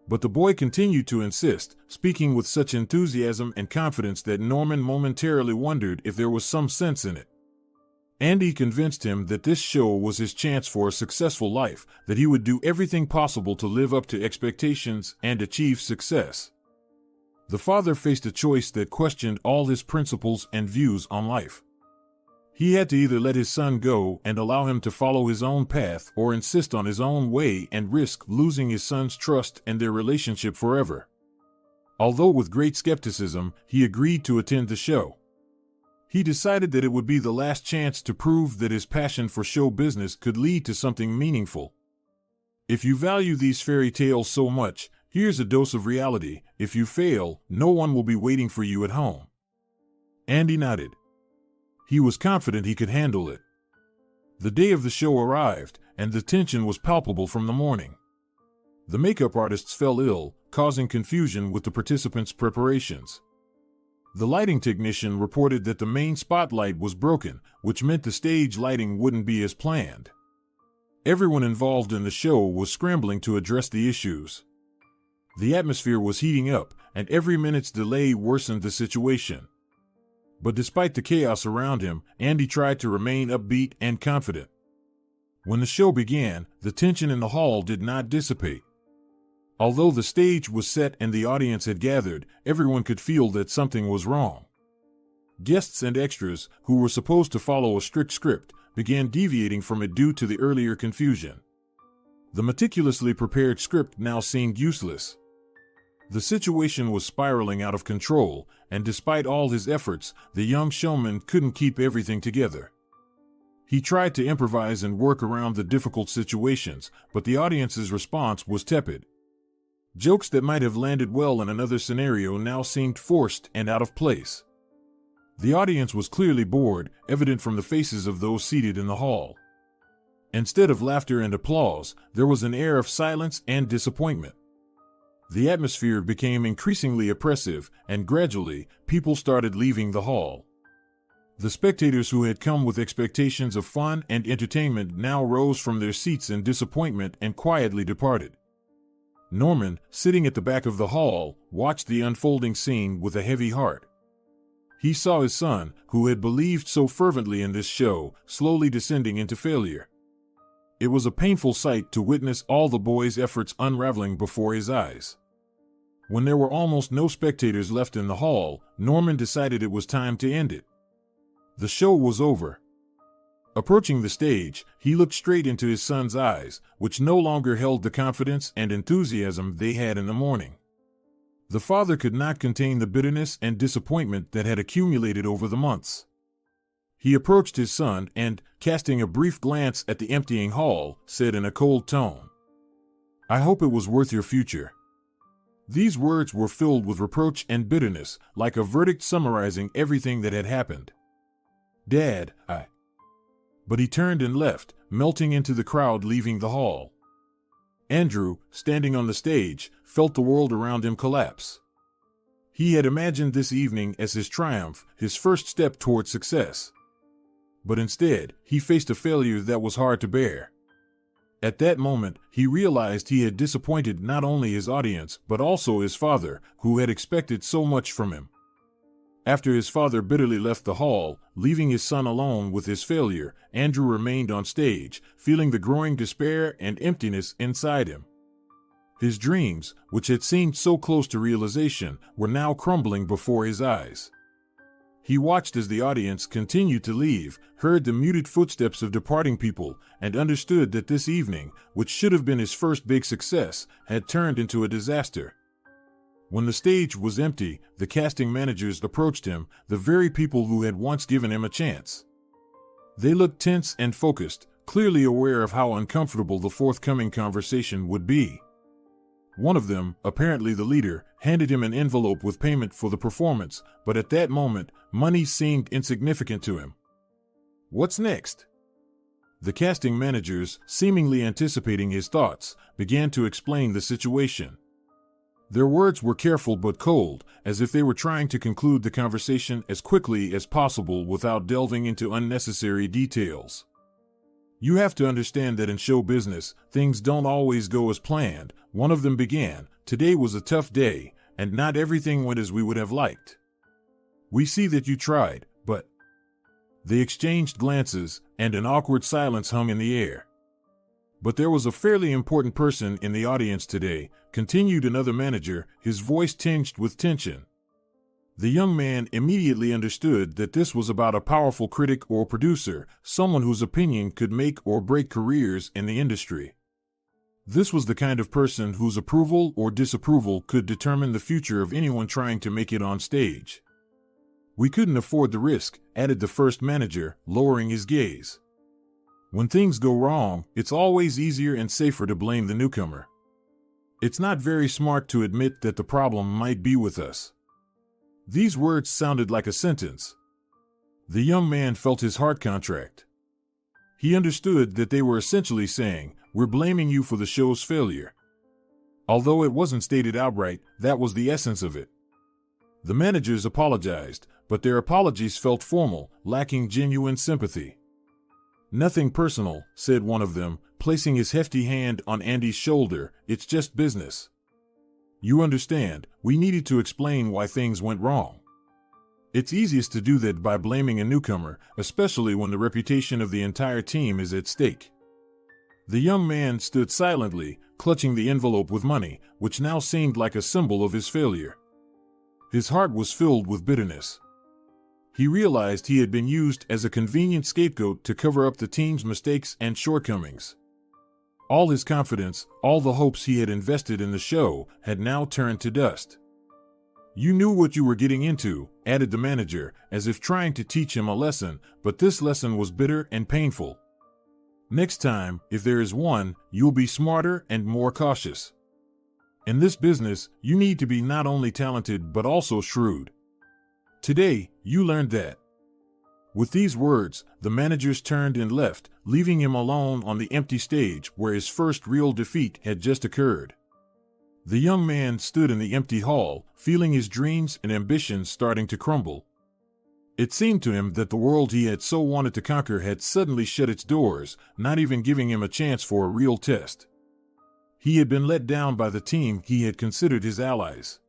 But the boy continued to insist, speaking with such enthusiasm and confidence that Norman momentarily wondered if there was some sense in it. Andy convinced him that this show was his chance for a successful life, that he would do everything possible to live up to expectations and achieve success. The father faced a choice that questioned all his principles and views on life. He had to either let his son go and allow him to follow his own path or insist on his own way and risk losing his son's trust and their relationship forever. Although with great skepticism, he agreed to attend the show. He decided that it would be the last chance to prove that his passion for show business could lead to something meaningful. If you value these fairy tales so much, here's a dose of reality. If you fail, no one will be waiting for you at home. Andy nodded. He was confident he could handle it. The day of the show arrived, and the tension was palpable from the morning. The makeup artists fell ill, causing confusion with the participants' preparations. The lighting technician reported that the main spotlight was broken, which meant the stage lighting wouldn't be as planned. Everyone involved in the show was scrambling to address the issues. The atmosphere was heating up, and every minute's delay worsened the situation. But despite the chaos around him, Andy tried to remain upbeat and confident. When the show began, the tension in the hall did not dissipate. Although the stage was set and the audience had gathered, everyone could feel that something was wrong. Guests and extras, who were supposed to follow a strict script, began deviating from it due to the earlier confusion. The meticulously prepared script now seemed useless. The situation was spiraling out of control, and despite all his efforts, the young showman couldn't keep everything together. He tried to improvise and work around the difficult situations, but the audience's response was tepid. Jokes that might have landed well in another scenario now seemed forced and out of place. The audience was clearly bored, evident from the faces of those seated in the hall. Instead of laughter and applause, there was an air of silence and disappointment. The atmosphere became increasingly oppressive, and gradually, people started leaving the hall. The spectators who had come with expectations of fun and entertainment now rose from their seats in disappointment and quietly departed. Norman, sitting at the back of the hall, watched the unfolding scene with a heavy heart. He saw his son, who had believed so fervently in this show, slowly descending into failure. It was a painful sight to witness all the boy's efforts unraveling before his eyes. When there were almost no spectators left in the hall, Norman decided it was time to end it. The show was over. Approaching the stage, he looked straight into his son's eyes, which no longer held the confidence and enthusiasm they had in the morning. The father could not contain the bitterness and disappointment that had accumulated over the months. He approached his son and, casting a brief glance at the emptying hall, said in a cold tone, "I hope it was worth your future." These words were filled with reproach and bitterness, like a verdict summarizing everything that had happened. "Dad, But he turned and left, melting into the crowd leaving the hall. Andrew, standing on the stage, felt the world around him collapse. He had imagined this evening as his triumph, his first step toward success. But instead, he faced a failure that was hard to bear. At that moment, he realized he had disappointed not only his audience, but also his father, who had expected so much from him. After his father bitterly left the hall, leaving his son alone with his failure, Andrew remained on stage, feeling the growing despair and emptiness inside him. His dreams, which had seemed so close to realization, were now crumbling before his eyes. He watched as the audience continued to leave, heard the muted footsteps of departing people, and understood that this evening, which should have been his first big success, had turned into a disaster. When the stage was empty, the casting managers approached him, the very people who had once given him a chance. They looked tense and focused, clearly aware of how uncomfortable the forthcoming conversation would be. One of them, apparently the leader, handed him an envelope with payment for the performance, but at that moment, money seemed insignificant to him. "What's next?" The casting managers, seemingly anticipating his thoughts, began to explain the situation. Their words were careful but cold, as if they were trying to conclude the conversation as quickly as possible without delving into unnecessary details. "You have to understand that in show business, things don't always go as planned," one of them began. "Today was a tough day, and not everything went as we would have liked. We see that you tried, but..." They exchanged glances, and an awkward silence hung in the air. "But there was a fairly important person in the audience today," continued another manager, his voice tinged with tension. The young man immediately understood that this was about a powerful critic or producer, someone whose opinion could make or break careers in the industry. This was the kind of person whose approval or disapproval could determine the future of anyone trying to make it on stage. "We couldn't afford the risk," added the first manager, lowering his gaze. "When things go wrong, it's always easier and safer to blame the newcomer. It's not very smart to admit that the problem might be with us." These words sounded like a sentence. The young man felt his heart contract. He understood that they were essentially saying, "We're blaming you for the show's failure." Although it wasn't stated outright, that was the essence of it. The managers apologized, but their apologies felt formal, lacking genuine sympathy. "Nothing personal," said one of them, placing his hefty hand on Andy's shoulder. "It's just business. You understand, we needed to explain why things went wrong." It's easiest to do that by blaming a newcomer, especially when the reputation of the entire team is at stake. The young man stood silently, clutching the envelope with money, which now seemed like a symbol of his failure. His heart was filled with bitterness. He realized he had been used as a convenient scapegoat to cover up the team's mistakes and shortcomings. All his confidence, all the hopes he had invested in the show, had now turned to dust. "You knew what you were getting into," added the manager, as if trying to teach him a lesson, but this lesson was bitter and painful. "Next time, if there is one, you'll be smarter and more cautious. In this business, you need to be not only talented but also shrewd. Today, you learned that." With these words, the managers turned and left, leaving him alone on the empty stage where his first real defeat had just occurred. The young man stood in the empty hall, feeling his dreams and ambitions starting to crumble. It seemed to him that the world he had so wanted to conquer had suddenly shut its doors, not even giving him a chance for a real test. He had been let down by the team he had considered his allies.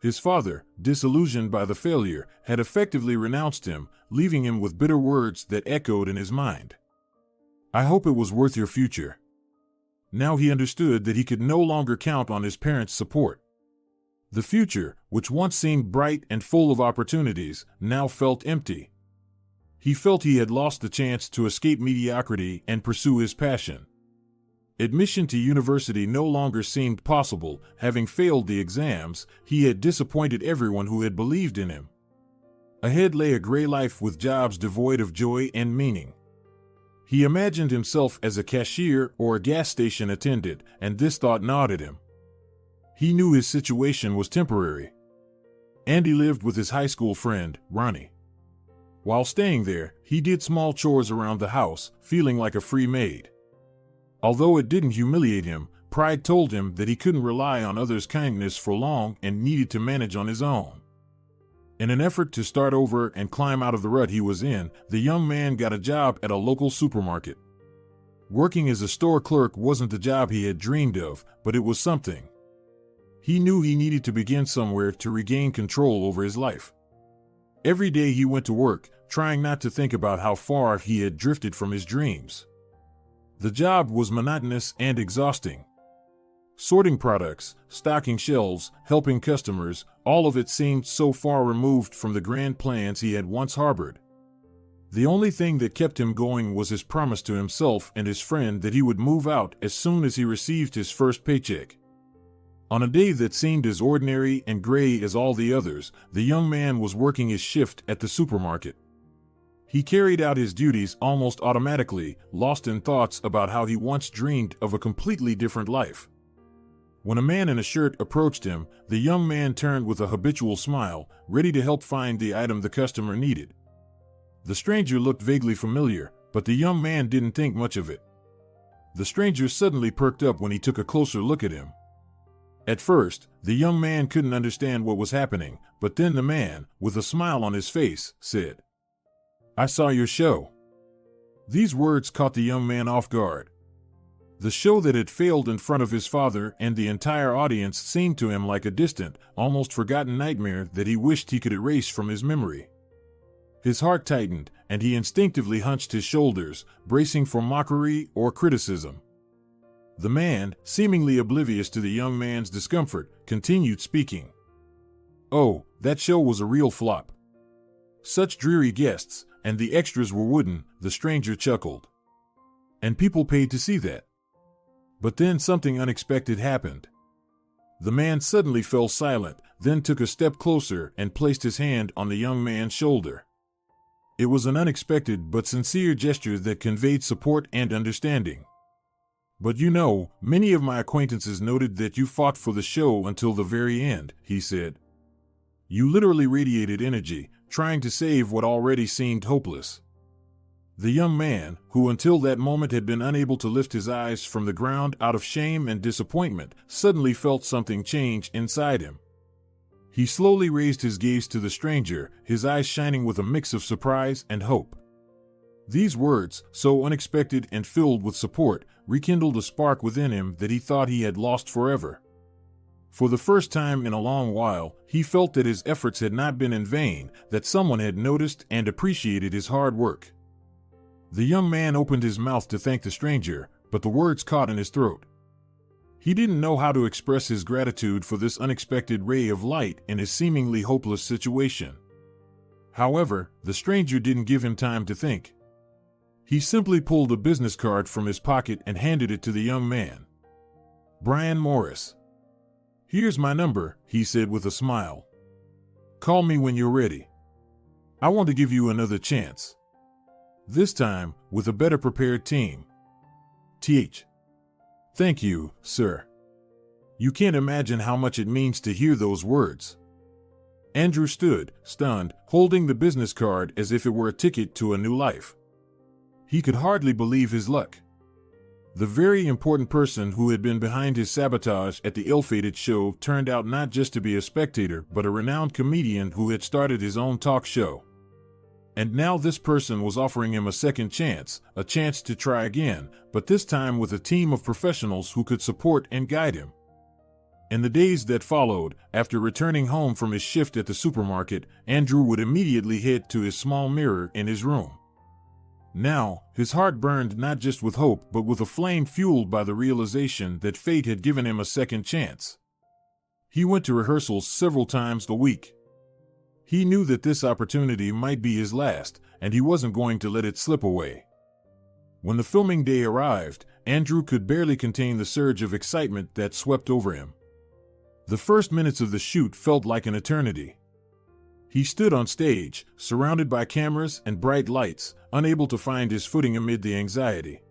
His father, disillusioned by the failure, had effectively renounced him, leaving him with bitter words that echoed in his mind. "I hope it was worth your future." Now he understood that he could no longer count on his parents' support. The future, which once seemed bright and full of opportunities, now felt empty. He felt he had lost the chance to escape mediocrity and pursue his passion. Admission to university no longer seemed possible. Having failed the exams, he had disappointed everyone who had believed in him. Ahead lay a gray life with jobs devoid of joy and meaning. He imagined himself as a cashier or a gas station attendant, and this thought gnawed at him. He knew his situation was temporary. Andy lived with his high school friend, Ronnie. While staying there, he did small chores around the house, feeling like a free maid. Although it didn't humiliate him, pride told him that he couldn't rely on others' kindness for long and needed to manage on his own. In an effort to start over and climb out of the rut he was in, the young man got a job at a local supermarket. Working as a store clerk wasn't the job he had dreamed of, but it was something. He knew he needed to begin somewhere to regain control over his life. Every day he went to work, trying not to think about how far he had drifted from his dreams. The job was monotonous and exhausting. Sorting products, stocking shelves, helping customers, all of it seemed so far removed from the grand plans he had once harbored. The only thing that kept him going was his promise to himself and his friend that he would move out as soon as he received his first paycheck. On a day that seemed as ordinary and gray as all the others, the young man was working his shift at the supermarket. He carried out his duties almost automatically, lost in thoughts about how he once dreamed of a completely different life. When a man in a shirt approached him, the young man turned with a habitual smile, ready to help find the item the customer needed. The stranger looked vaguely familiar, but the young man didn't think much of it. The stranger suddenly perked up when he took a closer look at him. At first, the young man couldn't understand what was happening, but then the man, with a smile on his face, said, "I saw your show." These words caught the young man off guard. The show that had failed in front of his father and the entire audience seemed to him like a distant, almost forgotten nightmare that he wished he could erase from his memory. His heart tightened, and he instinctively hunched his shoulders, bracing for mockery or criticism. The man, seemingly oblivious to the young man's discomfort, continued speaking. "Oh, that show was a real flop. Such dreary guests, and the extras were wooden," the stranger chuckled. "And people paid to see that. But then something unexpected happened." The man suddenly fell silent, then took a step closer and placed his hand on the young man's shoulder. It was an unexpected but sincere gesture that conveyed support and understanding. "But you know, many of my acquaintances noted that you fought for the show until the very end," he said. "You literally radiated energy, trying to save what already seemed hopeless." The young man, who until that moment had been unable to lift his eyes from the ground out of shame and disappointment, suddenly felt something change inside him. He slowly raised his gaze to the stranger, his eyes shining with a mix of surprise and hope. These words, so unexpected and filled with support, rekindled a spark within him that he thought he had lost forever. For the first time in a long while, he felt that his efforts had not been in vain, that someone had noticed and appreciated his hard work. The young man opened his mouth to thank the stranger, but the words caught in his throat. He didn't know how to express his gratitude for this unexpected ray of light in his seemingly hopeless situation. However, the stranger didn't give him time to think. He simply pulled a business card from his pocket and handed it to the young man. "Brian Morris. Here's my number," he said with a smile. "Call me when you're ready. I want to give you another chance. This time, with a better prepared team. Th. Thank you, sir." You can't imagine how much it means to hear those words. Andrew stood, stunned, holding the business card as if it were a ticket to a new life. He could hardly believe his luck. The very important person who had been behind his sabotage at the ill-fated show turned out not just to be a spectator, but a renowned comedian who had started his own talk show. And now this person was offering him a second chance, a chance to try again, but this time with a team of professionals who could support and guide him. In the days that followed, after returning home from his shift at the supermarket, Andrew would immediately head to his small mirror in his room. Now, his heart burned not just with hope, but with a flame fueled by the realization that fate had given him a second chance. He went to rehearsals several times a week. He knew that this opportunity might be his last, and he wasn't going to let it slip away. When the filming day arrived, Andrew could barely contain the surge of excitement that swept over him. The first minutes of the shoot felt like an eternity. He stood on stage, surrounded by cameras and bright lights, unable to find his footing amid the anxiety.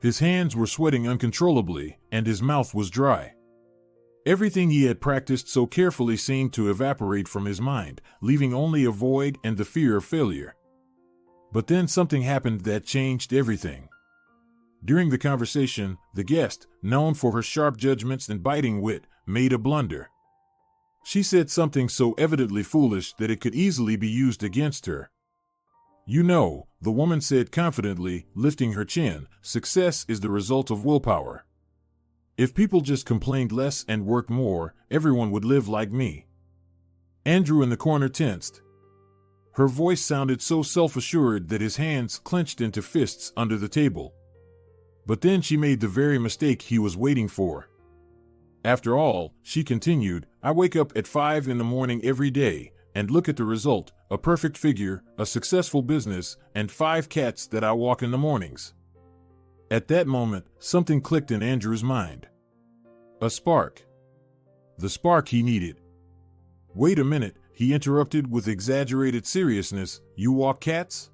His hands were sweating uncontrollably, and his mouth was dry. Everything he had practiced so carefully seemed to evaporate from his mind, leaving only a void and the fear of failure. But then something happened that changed everything. During the conversation, the guest, known for her sharp judgments and biting wit, made a blunder. She said something so evidently foolish that it could easily be used against her. "You know," the woman said confidently, lifting her chin, "success is the result of willpower. If people just complained less and worked more, everyone would live like me." Andrew in the corner tensed. Her voice sounded so self-assured that his hands clenched into fists under the table. But then she made the very mistake he was waiting for. "After all," she continued, "I wake up at 5 in the morning every day, and look at the result, a perfect figure, a successful business, and 5 cats that I walk in the mornings." At that moment, something clicked in Andrew's mind. A spark. The spark he needed. "Wait a minute," he interrupted with exaggerated seriousness, "you walk cats?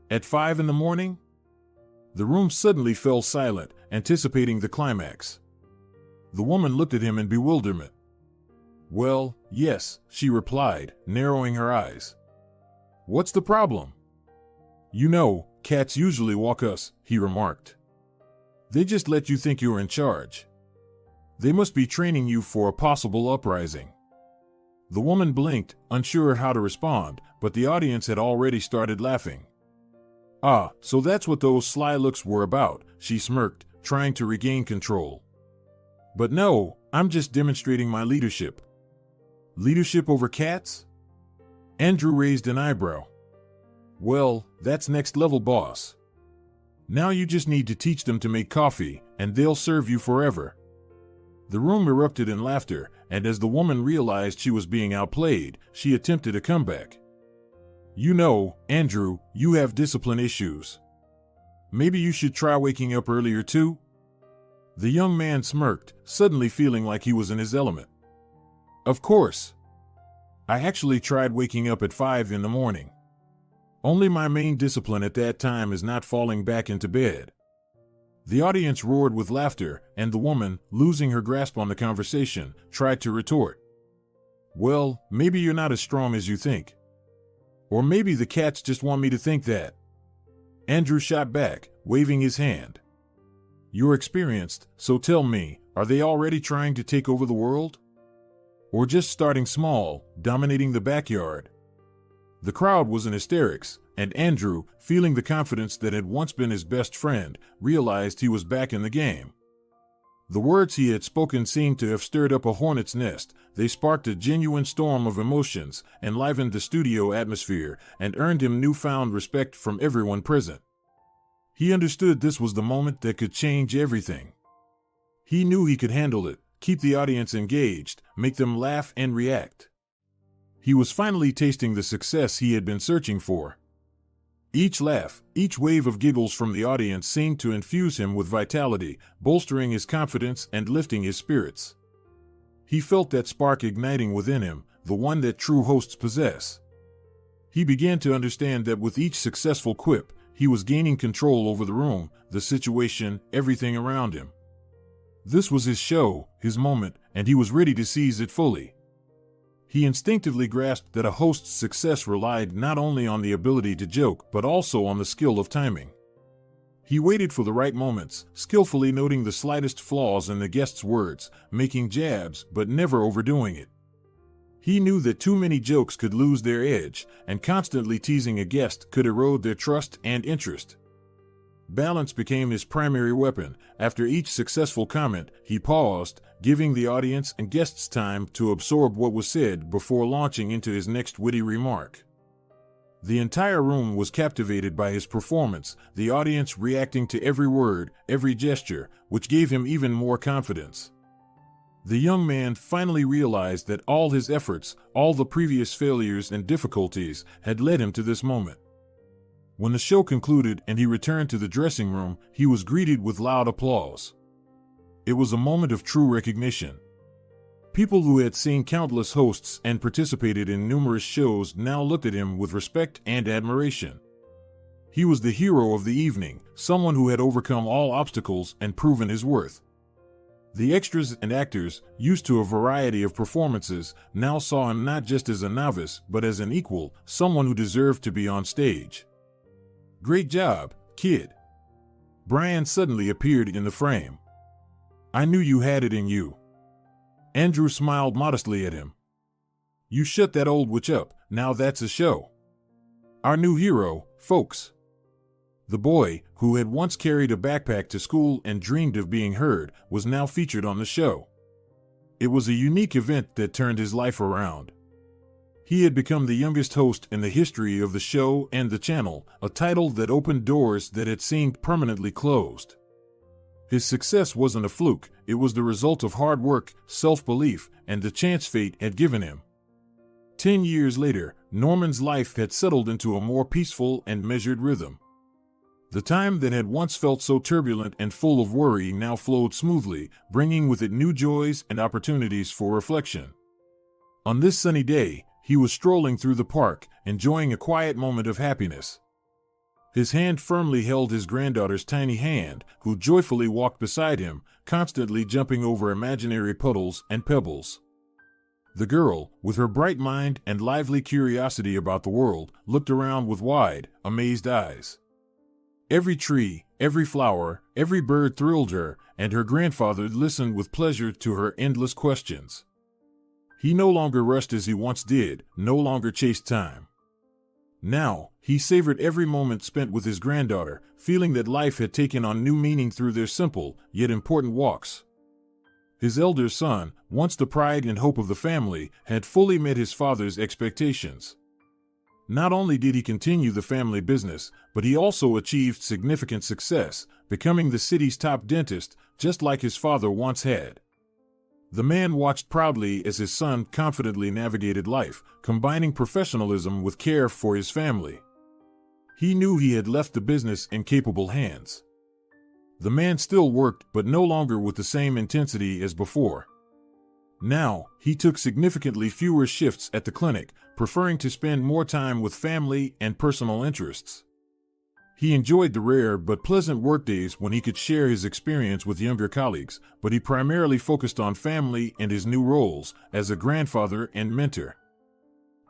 At 5 in the morning?" The room suddenly fell silent, anticipating the climax. The woman looked at him in bewilderment. "Well, yes," she replied, narrowing her eyes. "What's the problem?" "You know, cats usually walk us," he remarked. "They just let you think you're in charge. They must be training you for a possible uprising." The woman blinked, unsure how to respond, but the audience had already started laughing. "Ah, so that's what those sly looks were about," she smirked, trying to regain control. "But no, I'm just demonstrating my leadership." "Leadership over cats?" Andrew raised an eyebrow. "Well, that's next level, boss. Now you just need to teach them to make coffee, and they'll serve you forever." The room erupted in laughter, and as the woman realized she was being outplayed, she attempted a comeback. "You know, Andrew, you have discipline issues. Maybe you should try waking up earlier too?" The young man smirked, suddenly feeling like he was in his element. "Of course. I actually tried waking up at 5 in the morning. Only my main discipline at that time is not falling back into bed." The audience roared with laughter, and the woman, losing her grasp on the conversation, tried to retort. "Well, maybe you're not as strong as you think. Or maybe the cats just want me to think that." Andrew shot back, waving his hand. "You're experienced, so tell me, are they already trying to take over the world? Or just starting small, dominating the backyard?" The crowd was in hysterics, and Andrew, feeling the confidence that had once been his best friend, realized he was back in the game. The words he had spoken seemed to have stirred up a hornet's nest. They sparked a genuine storm of emotions, enlivened the studio atmosphere, and earned him newfound respect from everyone present. He understood this was the moment that could change everything. He knew he could handle it, keep the audience engaged, make them laugh and react. He was finally tasting the success he had been searching for. Each laugh, each wave of giggles from the audience seemed to infuse him with vitality, bolstering his confidence and lifting his spirits. He felt that spark igniting within him, the one that true hosts possess. He began to understand that with each successful quip, he was gaining control over the room, the situation, everything around him. This was his show, his moment, and he was ready to seize it fully. He instinctively grasped that a host's success relied not only on the ability to joke, but also on the skill of timing. He waited for the right moments, skillfully noting the slightest flaws in the guest's words, making jabs, but never overdoing it. He knew that too many jokes could lose their edge, and constantly teasing a guest could erode their trust and interest. Balance became his primary weapon. After each successful comment, he paused, giving the audience and guests time to absorb what was said before launching into his next witty remark. The entire room was captivated by his performance, the audience reacting to every word, every gesture, which gave him even more confidence. The young man finally realized that all his efforts, all the previous failures and difficulties, had led him to this moment. When the show concluded and he returned to the dressing room, he was greeted with loud applause. It was a moment of true recognition. People who had seen countless hosts and participated in numerous shows now looked at him with respect and admiration. He was the hero of the evening, someone who had overcome all obstacles and proven his worth. The extras and actors, used to a variety of performances, now saw him not just as a novice, but as an equal, someone who deserved to be on stage. "Great job, kid." Brian suddenly appeared in the frame. "I knew you had it in you." Andrew smiled modestly at him. "You shut that old witch up, now that's a show." Our new hero, folks. The boy, who had once carried a backpack to school and dreamed of being heard, was now featured on the show. It was a unique event that turned his life around. He had become the youngest host in the history of the show and the channel, a title that opened doors that had seemed permanently closed. His success wasn't a fluke, it was the result of hard work, self-belief, and the chance fate had given him. 10 years later, Norman's life had settled into a more peaceful and measured rhythm. The time that had once felt so turbulent and full of worry now flowed smoothly, bringing with it new joys and opportunities for reflection. On this sunny day, he was strolling through the park, enjoying a quiet moment of happiness. His hand firmly held his granddaughter's tiny hand, who joyfully walked beside him, constantly jumping over imaginary puddles and pebbles. The girl, with her bright mind and lively curiosity about the world, looked around with wide, amazed eyes. Every tree, every flower, every bird thrilled her, and her grandfather listened with pleasure to her endless questions. He no longer rushed as he once did, no longer chased time. Now, he savored every moment spent with his granddaughter, feeling that life had taken on new meaning through their simple, yet important walks. His elder son, once the pride and hope of the family, had fully met his father's expectations. Not only did he continue the family business, but he also achieved significant success, becoming the city's top dentist, just like his father once had. The man watched proudly as his son confidently navigated life, combining professionalism with care for his family. He knew he had left the business in capable hands. The man still worked, but no longer with the same intensity as before. Now, he took significantly fewer shifts at the clinic, preferring to spend more time with family and personal interests. He enjoyed the rare but pleasant workdays when he could share his experience with younger colleagues, but he primarily focused on family and his new roles as a grandfather and mentor.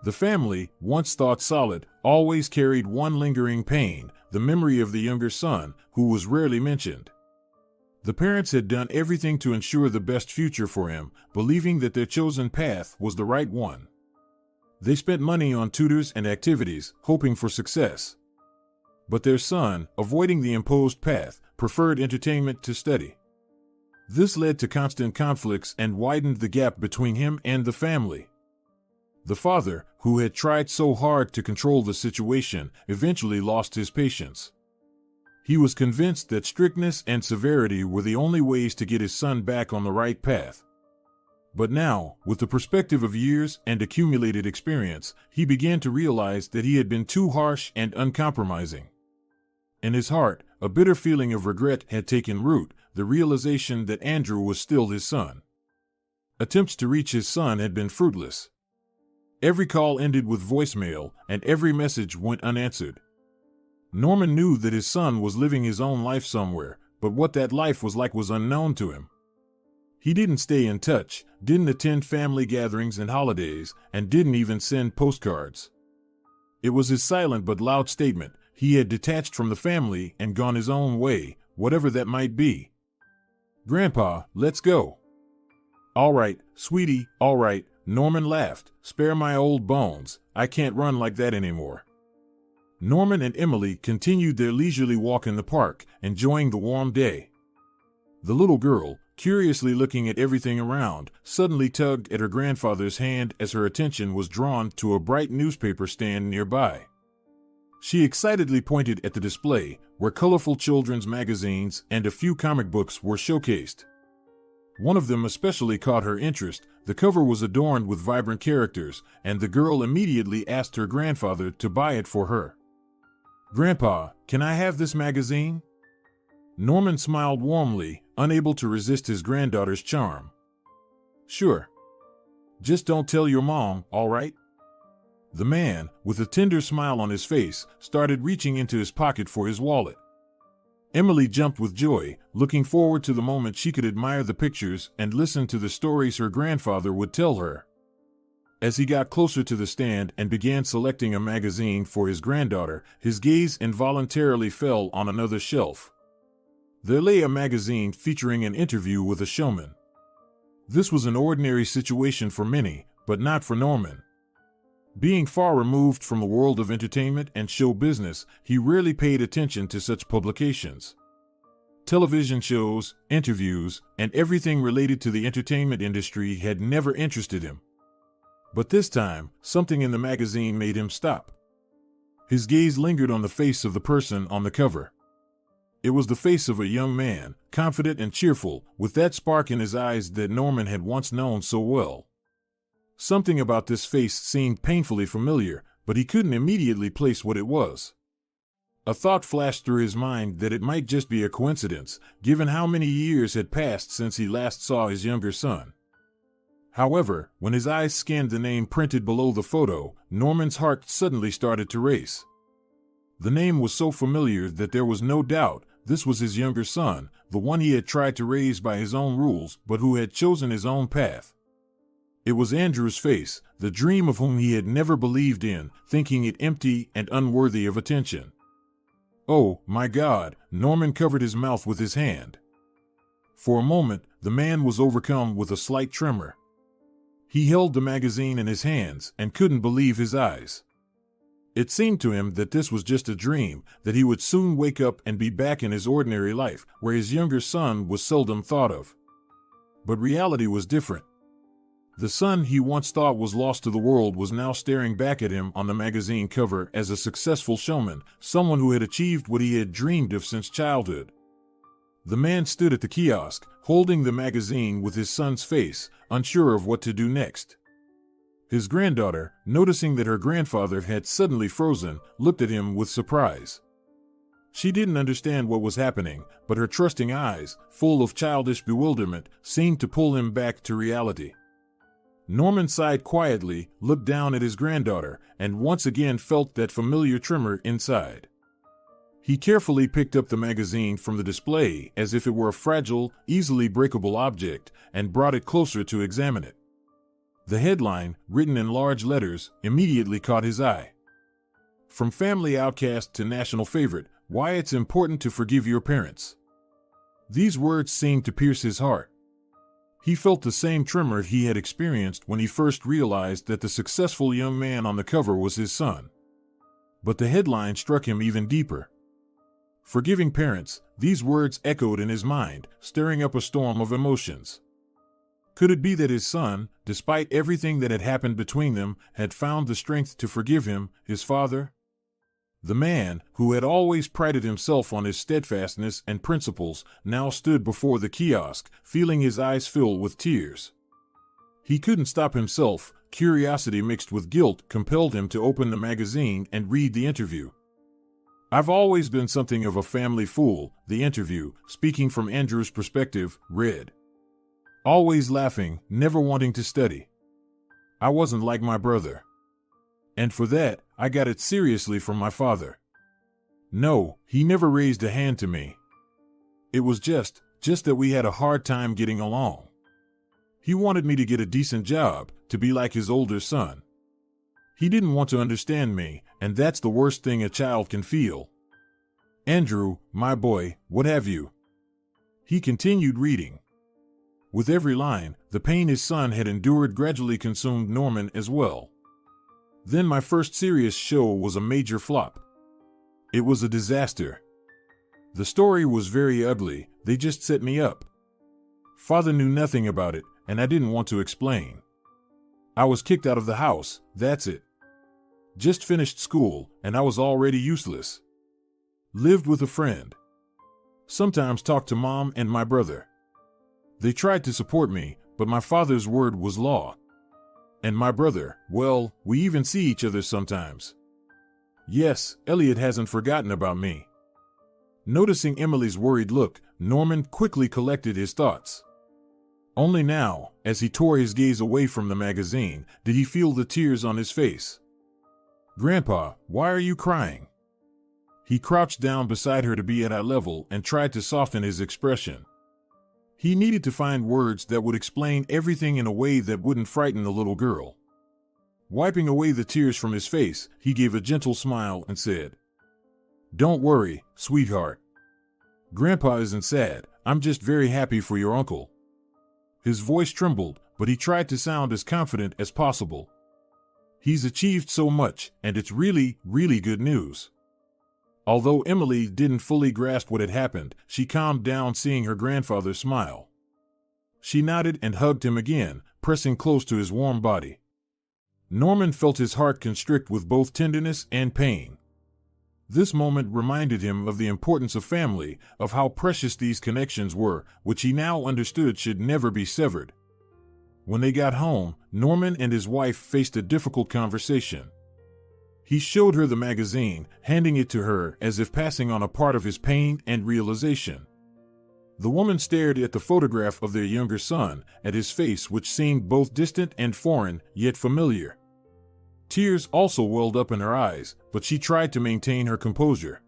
The family, once thought solid, always carried one lingering pain, the memory of the younger son, who was rarely mentioned. The parents had done everything to ensure the best future for him, believing that their chosen path was the right one. They spent money on tutors and activities, hoping for success. But their son, avoiding the imposed path, preferred entertainment to study. This led to constant conflicts and widened the gap between him and the family. The father, who had tried so hard to control the situation, eventually lost his patience. He was convinced that strictness and severity were the only ways to get his son back on the right path. But now, with the perspective of years and accumulated experience, he began to realize that he had been too harsh and uncompromising. In his heart, a bitter feeling of regret had taken root, the realization that Andrew was still his son. Attempts to reach his son had been fruitless. Every call ended with voicemail, and every message went unanswered. Norman knew that his son was living his own life somewhere, but what that life was like was unknown to him. He didn't stay in touch, didn't attend family gatherings and holidays, and didn't even send postcards. It was his silent but loud statement. He had detached from the family and gone his own way, whatever that might be. "Grandpa, let's go." "All right, sweetie, all right," Norman laughed. "Spare my old bones, I can't run like that anymore." Norman and Emily continued their leisurely walk in the park, enjoying the warm day. The little girl, curiously looking at everything around, suddenly tugged at her grandfather's hand as her attention was drawn to a bright newspaper stand nearby. She excitedly pointed at the display, where colorful children's magazines and a few comic books were showcased. One of them especially caught her interest. The cover was adorned with vibrant characters, and the girl immediately asked her grandfather to buy it for her. "Grandpa, can I have this magazine?" Norman smiled warmly, unable to resist his granddaughter's charm. "Sure. Just don't tell your mom, all right?" The man, with a tender smile on his face, started reaching into his pocket for his wallet. Emily jumped with joy, looking forward to the moment she could admire the pictures and listen to the stories her grandfather would tell her. As he got closer to the stand and began selecting a magazine for his granddaughter, his gaze involuntarily fell on another shelf. There lay a magazine featuring an interview with a showman. This was an ordinary situation for many, but not for Norman. Being far removed from the world of entertainment and show business, he rarely paid attention to such publications. Television shows, interviews, and everything related to the entertainment industry had never interested him. But this time, something in the magazine made him stop. His gaze lingered on the face of the person on the cover. It was the face of a young man, confident and cheerful, with that spark in his eyes that Norman had once known so well. Something about this face seemed painfully familiar, but he couldn't immediately place what it was. A thought flashed through his mind that it might just be a coincidence, given how many years had passed since he last saw his younger son. However, when his eyes scanned the name printed below the photo, Norman's heart suddenly started to race. The name was so familiar that there was no doubt this was his younger son, the one he had tried to raise by his own rules, but who had chosen his own path. It was Andrew's face, the dream of whom he had never believed in, thinking it empty and unworthy of attention. "Oh, my God," Norman covered his mouth with his hand. For a moment, the man was overcome with a slight tremor. He held the magazine in his hands and couldn't believe his eyes. It seemed to him that this was just a dream, that he would soon wake up and be back in his ordinary life, where his younger son was seldom thought of. But reality was different. The son he once thought was lost to the world was now staring back at him on the magazine cover as a successful showman, someone who had achieved what he had dreamed of since childhood. The man stood at the kiosk, holding the magazine with his son's face, unsure of what to do next. His granddaughter, noticing that her grandfather had suddenly frozen, looked at him with surprise. She didn't understand what was happening, but her trusting eyes, full of childish bewilderment, seemed to pull him back to reality. Norman sighed quietly, looked down at his granddaughter, and once again felt that familiar tremor inside. He carefully picked up the magazine from the display as if it were a fragile, easily breakable object, and brought it closer to examine it. The headline, written in large letters, immediately caught his eye. "From family outcast to national favorite, why it's important to forgive your parents." These words seemed to pierce his heart. He felt the same tremor he had experienced when he first realized that the successful young man on the cover was his son. But the headline struck him even deeper. Forgiving parents, these words echoed in his mind, stirring up a storm of emotions. Could it be that his son, despite everything that had happened between them, had found the strength to forgive him, his father? The man, who had always prided himself on his steadfastness and principles, now stood before the kiosk, feeling his eyes fill with tears. He couldn't stop himself. Curiosity mixed with guilt compelled him to open the magazine and read the interview. "I've always been something of a family fool," the interview, speaking from Andrew's perspective, read. "Always laughing, never wanting to study. I wasn't like my brother. And for that, I got it seriously from my father. No, he never raised a hand to me. It was just that we had a hard time getting along. He wanted me to get a decent job, to be like his older son. He didn't want to understand me, and that's the worst thing a child can feel. Andrew, my boy, what have you?" He continued reading. With every line, the pain his son had endured gradually consumed Norman as well. "Then my first serious show was a major flop. It was a disaster. The story was very ugly, they just set me up. Father knew nothing about it, and I didn't want to explain. I was kicked out of the house, that's it. Just finished school, and I was already useless. Lived with a friend. Sometimes talked to Mom and my brother. They tried to support me, but my father's word was law. And my brother, well, we even see each other sometimes. Yes, Elliot hasn't forgotten about me." Noticing Emily's worried look, Norman quickly collected his thoughts. Only now, as he tore his gaze away from the magazine, did he feel the tears on his face. "Grandpa, why are you crying?" He crouched down beside her to be at eye level and tried to soften his expression. He needed to find words that would explain everything in a way that wouldn't frighten the little girl. Wiping away the tears from his face, he gave a gentle smile and said, "Don't worry, sweetheart. Grandpa isn't sad, I'm just very happy for your uncle." His voice trembled, but he tried to sound as confident as possible. "He's achieved so much, and it's really, really good news." Although Emily didn't fully grasp what had happened, she calmed down seeing her grandfather smile. She nodded and hugged him again, pressing close to his warm body. Norman felt his heart constrict with both tenderness and pain. This moment reminded him of the importance of family, of how precious these connections were, which he now understood should never be severed. When they got home, Norman and his wife faced a difficult conversation. He showed her the magazine, handing it to her as if passing on a part of his pain and realization. The woman stared at the photograph of their younger son, at his face which seemed both distant and foreign, yet familiar. Tears also welled up in her eyes, but she tried to maintain her composure.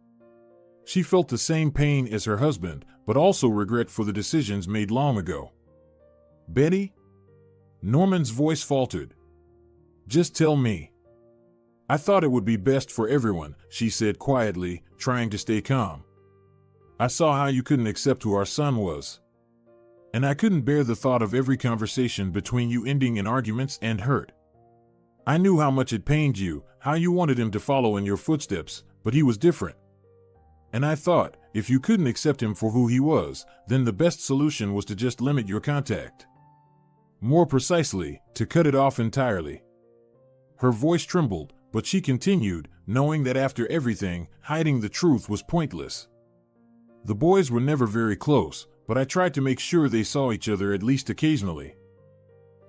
She felt the same pain as her husband, but also regret for the decisions made long ago. "Betty?" Norman's voice faltered. "Just tell me." "I thought it would be best for everyone," she said quietly, trying to stay calm. "I saw how you couldn't accept who our son was. And I couldn't bear the thought of every conversation between you ending in arguments and hurt. I knew how much it pained you, how you wanted him to follow in your footsteps, but he was different. And I thought, if you couldn't accept him for who he was, then the best solution was to just limit your contact. More precisely, to cut it off entirely." Her voice trembled, but she continued, knowing that after everything, hiding the truth was pointless. "The boys were never very close, but I tried to make sure they saw each other at least occasionally.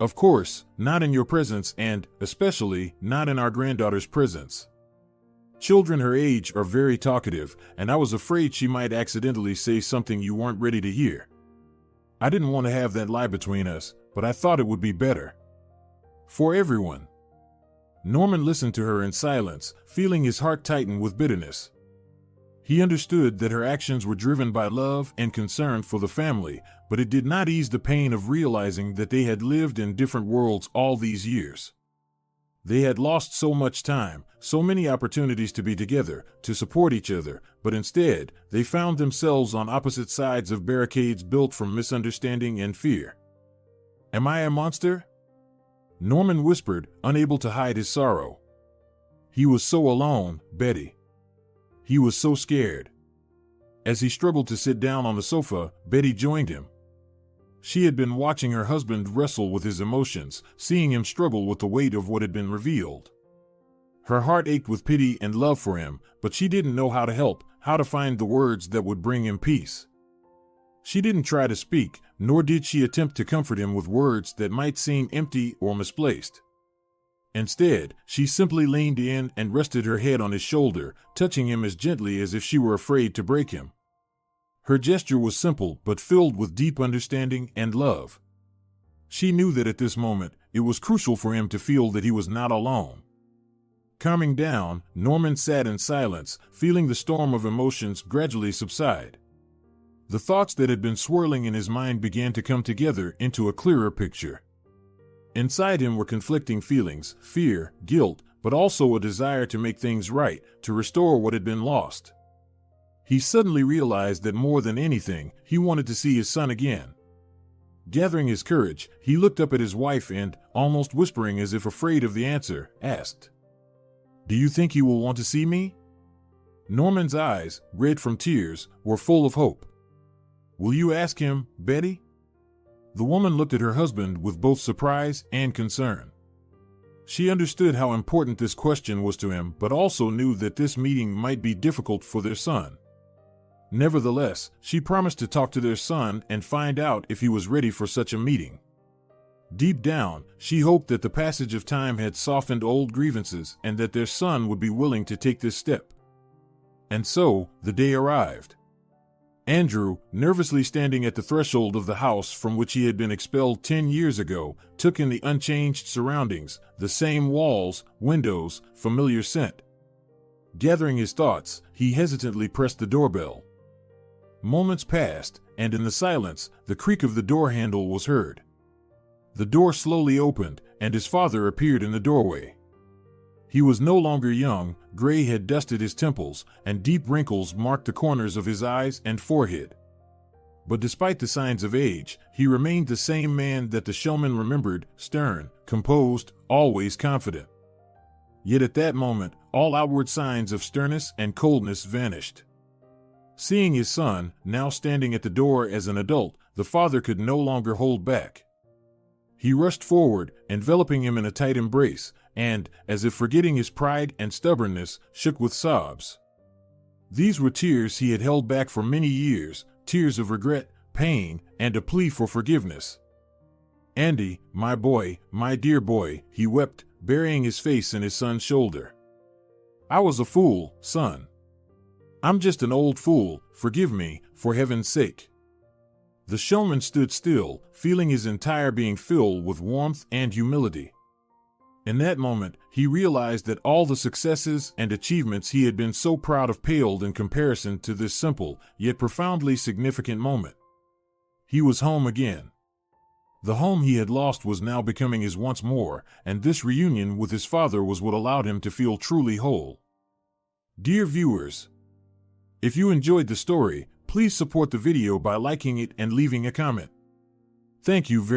Of course, not in your presence and, especially, not in our granddaughter's presence. Children her age are very talkative, and I was afraid she might accidentally say something you weren't ready to hear. I didn't want to have that lie between us, but I thought it would be better. For everyone." Norman listened to her in silence, feeling his heart tighten with bitterness. He understood that her actions were driven by love and concern for the family, but it did not ease the pain of realizing that they had lived in different worlds all these years. They had lost so much time, so many opportunities to be together, to support each other, but instead, they found themselves on opposite sides of barricades built from misunderstanding and fear. "Am I a monster?" Norman whispered, unable to hide his sorrow. He was so alone, Betty. He was so scared. As he struggled to sit down on the sofa, Betty joined him. She had been watching her husband wrestle with his emotions, seeing him struggle with the weight of what had been revealed. Her heart ached with pity and love for him, but she didn't know how to help, how to find the words that would bring him peace. She didn't try to speak, nor did she attempt to comfort him with words that might seem empty or misplaced. Instead, she simply leaned in and rested her head on his shoulder, touching him as gently as if she were afraid to break him. Her gesture was simple but filled with deep understanding and love. She knew that at this moment, it was crucial for him to feel that he was not alone. Calming down, Norman sat in silence, feeling the storm of emotions gradually subside. The thoughts that had been swirling in his mind began to come together into a clearer picture. Inside him were conflicting feelings, fear, guilt, but also a desire to make things right, to restore what had been lost. He suddenly realized that more than anything, he wanted to see his son again. Gathering his courage, he looked up at his wife and, almost whispering as if afraid of the answer, asked, "Do you think he will want to see me?" Norman's eyes, red from tears, were full of hope. "Will you ask him, Betty?" The woman looked at her husband with both surprise and concern. She understood how important this question was to him, but also knew that this meeting might be difficult for their son. Nevertheless, she promised to talk to their son and find out if he was ready for such a meeting. Deep down, she hoped that the passage of time had softened old grievances and that their son would be willing to take this step. And so, the day arrived. Andrew, nervously standing at the threshold of the house from which he had been expelled 10 years ago, took in the unchanged surroundings, the same walls, windows, familiar scent. Gathering his thoughts, he hesitantly pressed the doorbell. Moments passed, and in the silence, the creak of the door handle was heard. The door slowly opened, and his father appeared in the doorway. He was no longer young, gray had dusted his temples, and deep wrinkles marked the corners of his eyes and forehead. But despite the signs of age, he remained the same man that the showman remembered, stern, composed, always confident. Yet at that moment, all outward signs of sternness and coldness vanished. Seeing his son, now standing at the door as an adult, the father could no longer hold back. He rushed forward, enveloping him in a tight embrace, and, as if forgetting his pride and stubbornness, shook with sobs. These were tears he had held back for many years, tears of regret, pain, and a plea for forgiveness. "Andy, my boy, my dear boy," he wept, burying his face in his son's shoulder. "I was a fool, son. I'm just an old fool, forgive me, for heaven's sake." The showman stood still, feeling his entire being filled with warmth and humility. In that moment, he realized that all the successes and achievements he had been so proud of paled in comparison to this simple, yet profoundly significant moment. He was home again. The home he had lost was now becoming his once more, and this reunion with his father was what allowed him to feel truly whole. Dear viewers, if you enjoyed the story, please support the video by liking it and leaving a comment. Thank you very much.